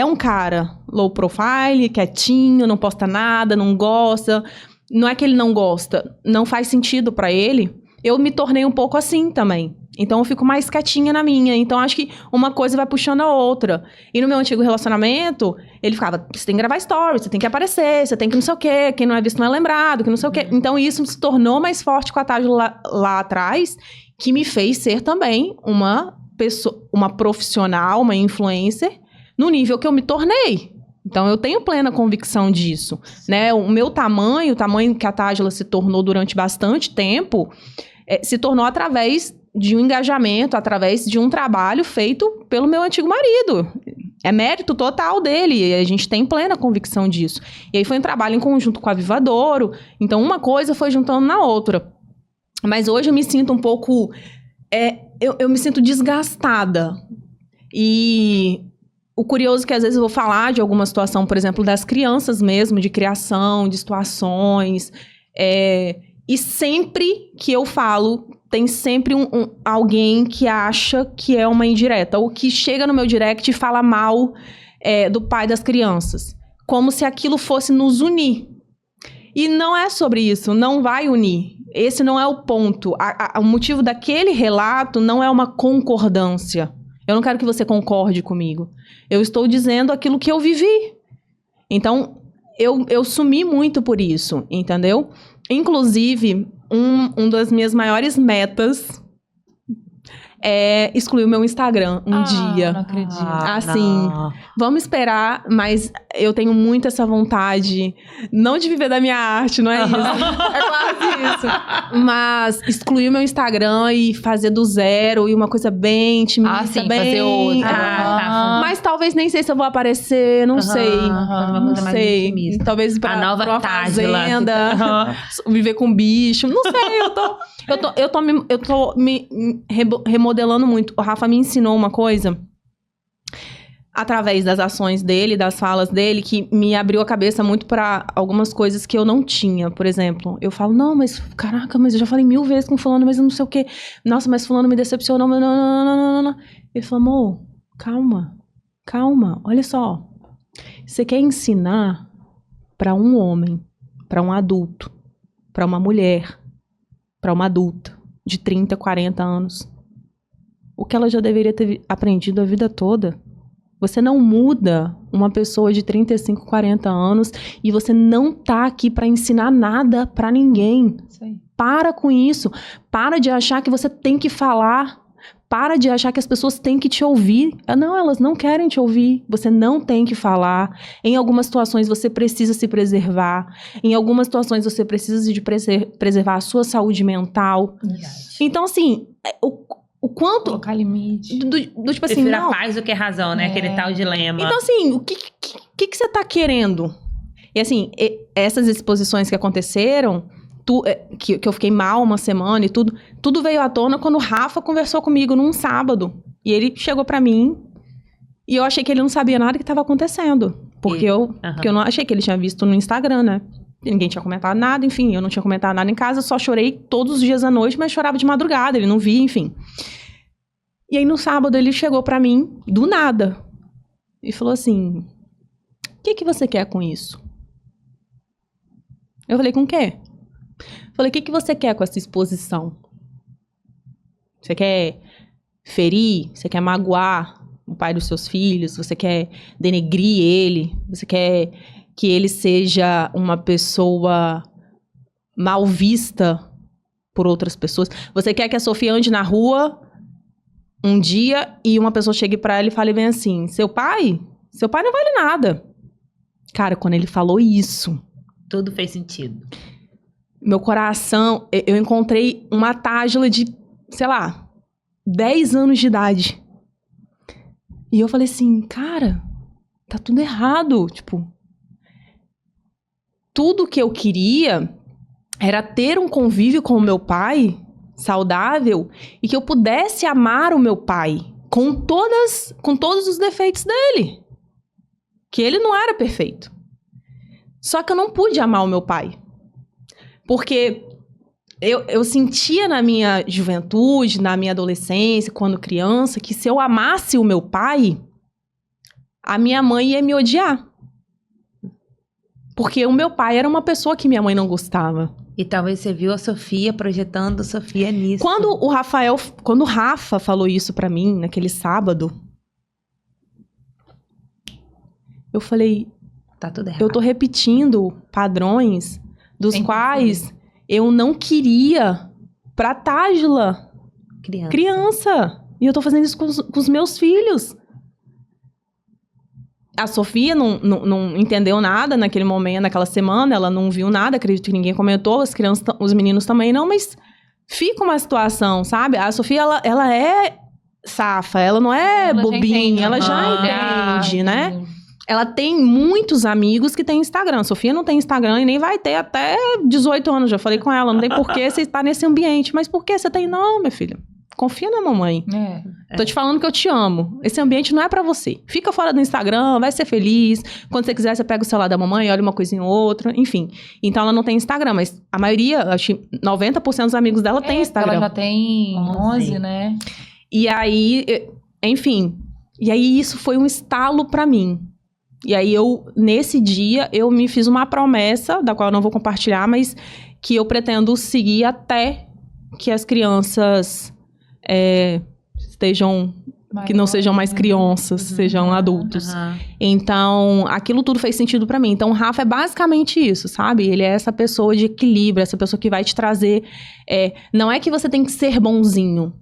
um cara low profile, quietinho, não posta nada, não gosta... Não é que ele não gosta, não faz sentido pra ele. Eu me tornei um pouco assim também. Então, eu fico mais quietinha na minha. Então, acho que uma coisa vai puxando a outra. E no meu antigo relacionamento, ele ficava, você tem que gravar stories, você tem que aparecer, você tem que não sei o quê, quem não é visto não é lembrado, que não sei o quê. Então, isso se tornou mais forte com a Tágila lá atrás, que me fez ser também uma pessoa, uma profissional, uma influencer, no nível que eu me tornei. Então, eu tenho plena convicção disso, né? O meu tamanho, o tamanho que a Tágila se tornou durante bastante tempo, se tornou através de um engajamento, através de um trabalho feito pelo meu antigo marido. É mérito total dele, e a gente tem plena convicção disso. E aí foi um trabalho em conjunto com a Vivadouro, então uma coisa foi juntando na outra. Mas hoje eu me sinto um pouco... eu me sinto desgastada. E... O curioso é que às vezes eu vou falar de alguma situação, por exemplo, das crianças mesmo, de criação, de situações. E sempre que eu falo, tem sempre alguém que acha que é uma indireta. Ou que chega no meu direct e fala mal do pai das crianças. Como se aquilo fosse nos unir. E não é sobre isso, não vai unir. Esse não é o ponto. O motivo daquele relato não é uma concordância. Eu não quero que você concorde comigo. Eu estou dizendo aquilo que eu vivi. Então, eu sumi muito por isso, entendeu? Inclusive, uma das minhas maiores metas é excluir o meu Instagram dia. Não acredito. Assim, vamos esperar, mas eu tenho muito essa vontade, não de viver da minha arte, não é isso? É quase isso. Mas excluir o meu Instagram e fazer do zero, e uma coisa bem intimista, sim, bem... fazer outra. Mas talvez nem sei se eu vou aparecer, não sei. Não sei. Talvez pra uma fazenda, viver com bicho, não sei, eu tô me remodelando muito. O Rafa me ensinou uma coisa através das ações dele, das falas dele, que me abriu a cabeça muito para algumas coisas que eu não tinha. Por exemplo, eu falo, não, mas caraca, mas eu já falei 1000 vezes com fulano, mas eu não sei o quê. Nossa, mas fulano me decepcionou. Não. Ele falou, amor, calma, olha só. Você quer ensinar para um homem, para um adulto, para uma mulher, para uma adulta de 30, 40 anos, o que ela já deveria ter aprendido a vida toda. Você não muda uma pessoa de 35, 40 anos e você não tá aqui para ensinar nada para ninguém. Sim. Para com isso. Para de achar que você tem que falar. Para de achar que as pessoas têm que te ouvir. Não, elas não querem te ouvir. Você não tem que falar. Em algumas situações você precisa se preservar. Em algumas situações você precisa de preservar a sua saúde mental. Então, assim, o quanto... Colocar limite. Tipo assim, Prefiro não... a paz do que a razão, né? Aquele tal dilema. Então, assim, o que você tá querendo? E, assim, essas exposições que aconteceram, que eu fiquei mal uma semana e tudo veio à tona quando o Rafa conversou comigo num sábado. E ele chegou pra mim e eu achei que ele não sabia nada que tava acontecendo. Porque eu não achei que ele tinha visto no Instagram, né? Ninguém tinha comentado nada, enfim, eu não tinha comentado nada em casa, só chorei todos os dias à noite, mas chorava de madrugada, ele não via, enfim. E aí no sábado ele chegou pra mim, do nada, e falou assim, o que você quer com isso? Eu falei, com o quê? Falei, o que você quer com essa exposição? Você quer ferir? Você quer magoar o pai dos seus filhos? Você quer denegrir ele? Você quer que ele seja uma pessoa mal vista por outras pessoas? Você quer que a Sofia ande na rua um dia e uma pessoa chegue pra ela e fale bem assim, seu pai não vale nada. Cara, quando ele falou isso... Tudo fez sentido. Meu coração... Eu encontrei uma Tágila de, sei lá, 10 anos de idade. E eu falei assim, cara, tá tudo errado, tipo... tudo que eu queria era ter um convívio com o meu pai saudável e que eu pudesse amar o meu pai com todos os defeitos dele. Que ele não era perfeito. Só que eu não pude amar o meu pai. Porque eu sentia na minha juventude, na minha adolescência, quando criança, que se eu amasse o meu pai, a minha mãe ia me odiar. Porque o meu pai era uma pessoa que minha mãe não gostava. E talvez você viu a Sofia projetando a Sofia nisso. Quando o Rafa falou isso pra mim, naquele sábado, eu falei, tá tudo errado. eu tô repetindo padrões dos quais eu não queria pra Tágila, criança. E eu tô fazendo isso com os meus filhos. A Sofia não entendeu nada naquele momento, naquela semana, ela não viu nada, acredito que ninguém comentou, as crianças, os meninos também não, mas fica uma situação, sabe? A Sofia, ela é safa, ela não é bobinha, ela já entende, né? Ela tem muitos amigos que têm Instagram. A Sofia não tem Instagram e nem vai ter até 18 anos, já falei com ela, não tem por que você estar nesse ambiente. Mas por que você tem? Não, minha filha. Confia na mamãe. Tô te falando que eu te amo. Esse ambiente não é pra você. Fica fora do Instagram, vai ser feliz. Quando você quiser, você pega o celular da mamãe, olha uma coisinha ou outra. Enfim. Então, ela não tem Instagram. Mas a maioria, acho que 90% dos amigos dela tem Instagram. Ela já tem 11, né? E aí, enfim. E aí, isso foi um estalo pra mim. E aí, nesse dia, eu me fiz uma promessa, da qual eu não vou compartilhar, mas que eu pretendo seguir até que as crianças... que não sejam mais crianças, sejam adultos. Então, aquilo tudo fez sentido pra mim. Então, o Rafa é basicamente isso, sabe? Ele é essa pessoa de equilíbrio, essa pessoa que vai te trazer... não é que você tem que ser bonzinho,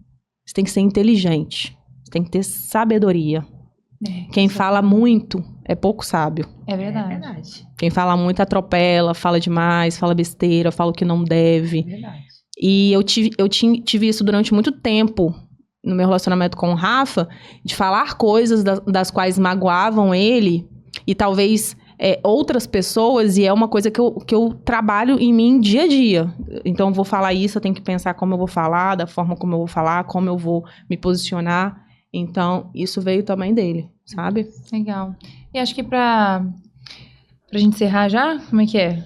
você tem que ser inteligente, você tem que ter sabedoria. Quem fala muito é pouco sábio. É verdade. Quem fala muito atropela, fala demais, fala besteira, fala o que não deve. É verdade. E eu tive isso durante muito tempo no meu relacionamento com o Rafa, de falar coisas das quais magoavam ele e talvez outras pessoas, e é uma coisa que eu trabalho em mim dia a dia. Então, eu vou falar isso, eu tenho que pensar como eu vou falar, da forma como eu vou falar, como eu vou me posicionar. Então, isso veio também dele, sabe? Legal. E acho que pra gente encerrar já, como é que é?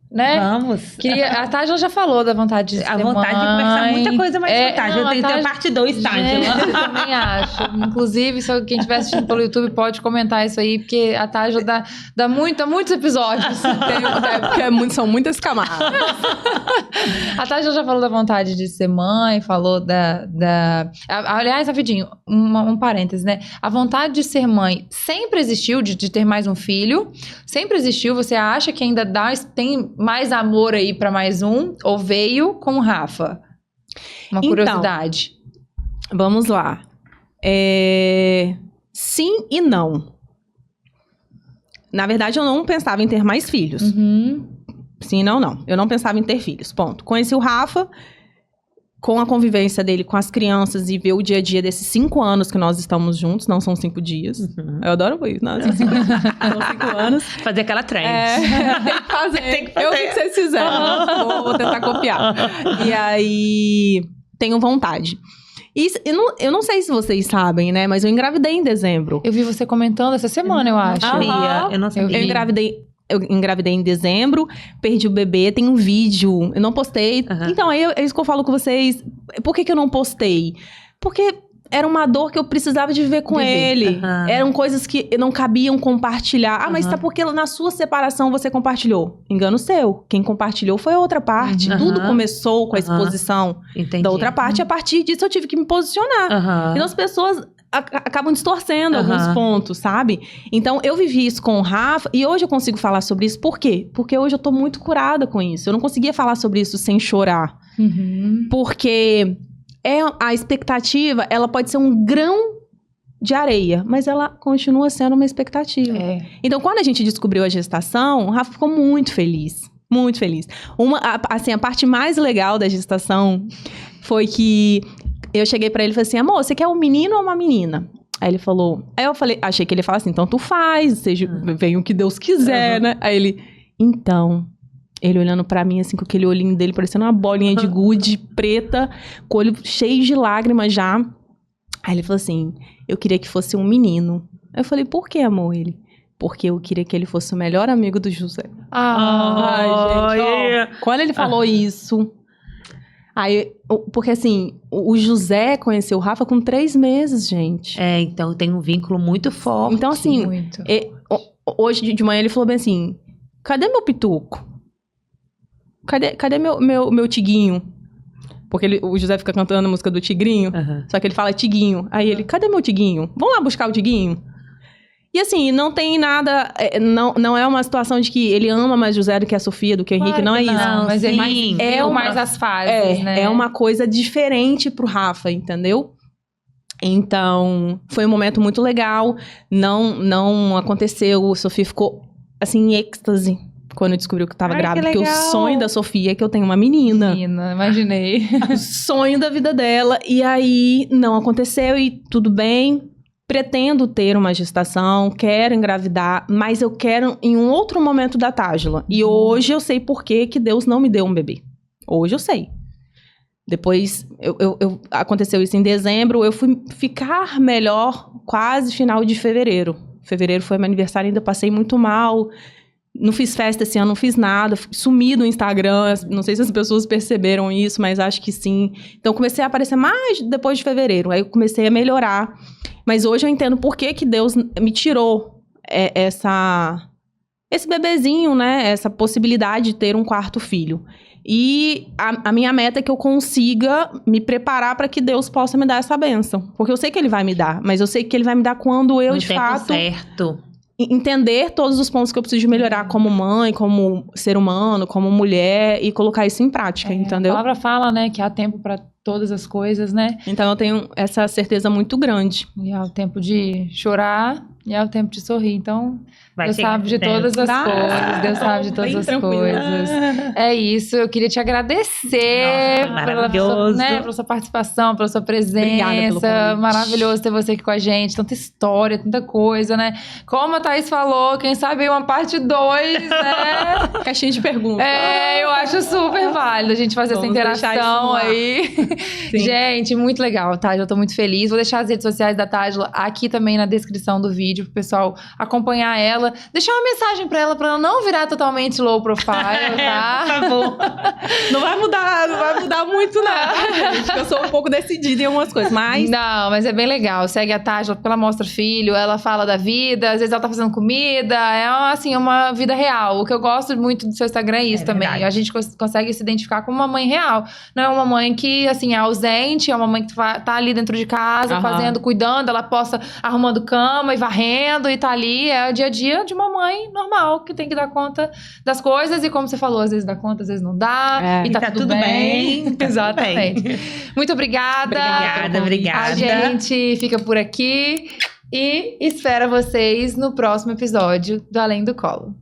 Né? Vamos. A Tágila já falou da vontade de ser vontade de conversar muita coisa mais com Tágila. Tem a parte 2, Tágila. Eu também acho. Inclusive, se quem estiver assistindo pelo YouTube pode comentar isso aí, porque a Tágila dá muitos episódios. Porque são muitas camadas. A Tágila já falou da vontade de ser mãe, falou aliás, rapidinho, um parêntese, né? A vontade de ser mãe sempre existiu, de ter mais um filho. Sempre existiu. Você acha que ainda tem mais amor aí pra mais um? Ou veio com o Rafa? Uma curiosidade. Então, vamos lá. Sim e não. Na verdade, eu não pensava em ter mais filhos. Sim, não. Eu não pensava em ter filhos, ponto. Conheci o Rafa, com a convivência dele com as crianças e ver o dia a dia desses 5 anos que nós estamos juntos, não são 5 dias. Eu adoro isso, não, são 5 anos. Fazer aquela trend. Tem que fazer. Eu vi que vocês fizeram. Vou tentar copiar. E aí, tenho vontade. Eu não sei se vocês sabem, né? Mas eu engravidei em dezembro. Eu vi você comentando essa semana, eu acho. Eu não sabia. Eu engravidei em dezembro, perdi o bebê, tem um vídeo, eu não postei. Então, aí é isso que eu falo com vocês. Por que eu não postei? Porque era uma dor que eu precisava de viver com ele. Eram coisas que não cabiam compartilhar. Mas tá porque na sua separação você compartilhou. Engano seu. Quem compartilhou foi a outra parte. Tudo começou com a exposição da outra parte. E a partir disso eu tive que me posicionar. Então as pessoas... acabam distorcendo alguns pontos, sabe? Então, eu vivi isso com o Rafa e hoje eu consigo falar sobre isso. Por quê? Porque hoje eu tô muito curada com isso. Eu não conseguia falar sobre isso sem chorar. Porque a expectativa, ela pode ser um grão de areia, mas ela continua sendo uma expectativa. Então, quando a gente descobriu a gestação, o Rafa ficou muito feliz. Muito feliz. A parte mais legal da gestação foi que eu cheguei pra ele e falei assim, amor, você quer um menino ou uma menina? Aí ele falou... Aí eu falei, achei que ele ia falar assim, então tu faz, seja, vem o que Deus quiser, né? Aí ele... Então, ele olhando pra mim, assim, com aquele olhinho dele, parecendo uma bolinha de gude preta, com o olho cheio de lágrimas já. Aí ele falou assim, eu queria que fosse um menino. Eu falei, por que, amor? Ele, porque eu queria que ele fosse o melhor amigo do José. Ai, gente, ó. Quando ele falou isso... Aí, porque assim, o José conheceu o Rafa com 3 meses, gente. Então tem um vínculo muito forte. Então, assim, Muito. hoje de manhã ele falou bem assim, cadê meu pituco? Cadê meu tiguinho? Porque o José fica cantando a música do tigrinho, só que ele fala tiguinho. Aí ele, cadê meu tiguinho? Vamos lá buscar o tiguinho? E assim, não tem nada... Não é uma situação de que ele ama mais José do que a Sofia, do que o Henrique, Claro não é que isso. não, mas ele sim. viu mais as fases, né? É uma coisa diferente pro Rafa, entendeu? Então, foi um momento muito legal. Não aconteceu. A Sofia ficou, assim, em êxtase quando descobriu que tava grávida. que Porque o legal. sonho da Sofia é que eu tenho uma menina. Menina, imaginei. O sonho da vida dela. E aí, não aconteceu e tudo bem. Pretendo ter uma gestação, quero engravidar, mas eu quero em um outro momento da Tágila. E hoje eu sei por que Deus não me deu um bebê. Hoje eu sei. Depois, aconteceu isso em dezembro, eu fui ficar melhor quase final de fevereiro. Fevereiro foi meu aniversário, ainda passei muito mal. Não fiz festa esse ano, não fiz nada. Sumi do Instagram, não sei se as pessoas perceberam isso, mas acho que sim. Então, comecei a aparecer mais depois de fevereiro. Aí, eu comecei a melhorar. Mas hoje eu entendo por que Deus me tirou esse bebezinho, né? Essa possibilidade de ter um 4º filho. E a minha meta é que eu consiga me preparar para que Deus possa me dar essa bênção. Porque eu sei que Ele vai me dar, mas eu sei que Ele vai me dar quando eu, No de tempo fato, certo. entender todos os pontos que eu preciso melhorar como mãe, como ser humano, como mulher e colocar isso em prática, entendeu? A palavra fala, né, que há tempo para todas as coisas, né? Então eu tenho essa certeza muito grande. E há o tempo de chorar e há o tempo de sorrir. Então, Vai Deus chegar sabe de esse tempo. todas as coisas. Deus sabe de todas Bem as tranquila. coisas. É isso. Eu queria te agradecer Nossa, maravilhoso. pela sua participação, pela sua presença. Obrigada pelo convite. Maravilhoso ter você aqui com a gente. Tanta história, tanta coisa, né? Como a Thaís falou, quem sabe aí uma parte 2, né? Caixinha de perguntas. Eu acho super válido a gente fazer Vamos essa deixar isso interação no ar. aí. Sim. Gente, muito legal, tá? Eu tô muito feliz. Vou deixar as redes sociais da Tágila aqui também na descrição do vídeo, pro pessoal acompanhar ela. Deixar uma mensagem pra ela não virar totalmente low profile, tá? Por favor. Não vai mudar muito, não. Gente, porque eu sou um pouco decidida em algumas coisas, mas... Não, mas é bem legal. Segue a Tágila, porque ela mostra filho, ela fala da vida, às vezes ela tá fazendo comida. É, assim, uma vida real. O que eu gosto muito do seu Instagram é isso também. verdade. A gente consegue se identificar como uma mãe real. Não é uma mãe que, assim, é ausente, é uma mãe que tá ali dentro de casa, fazendo, cuidando, ela posta arrumando cama e varrendo e tá ali. É o dia a dia de uma mãe normal, que tem que dar conta das coisas. E como você falou, às vezes dá conta, às vezes não dá. E tá tudo bem. Tá tudo Exatamente. bem. Muito obrigada. Obrigada. A gente fica por aqui e espera vocês no próximo episódio do Além do Colo.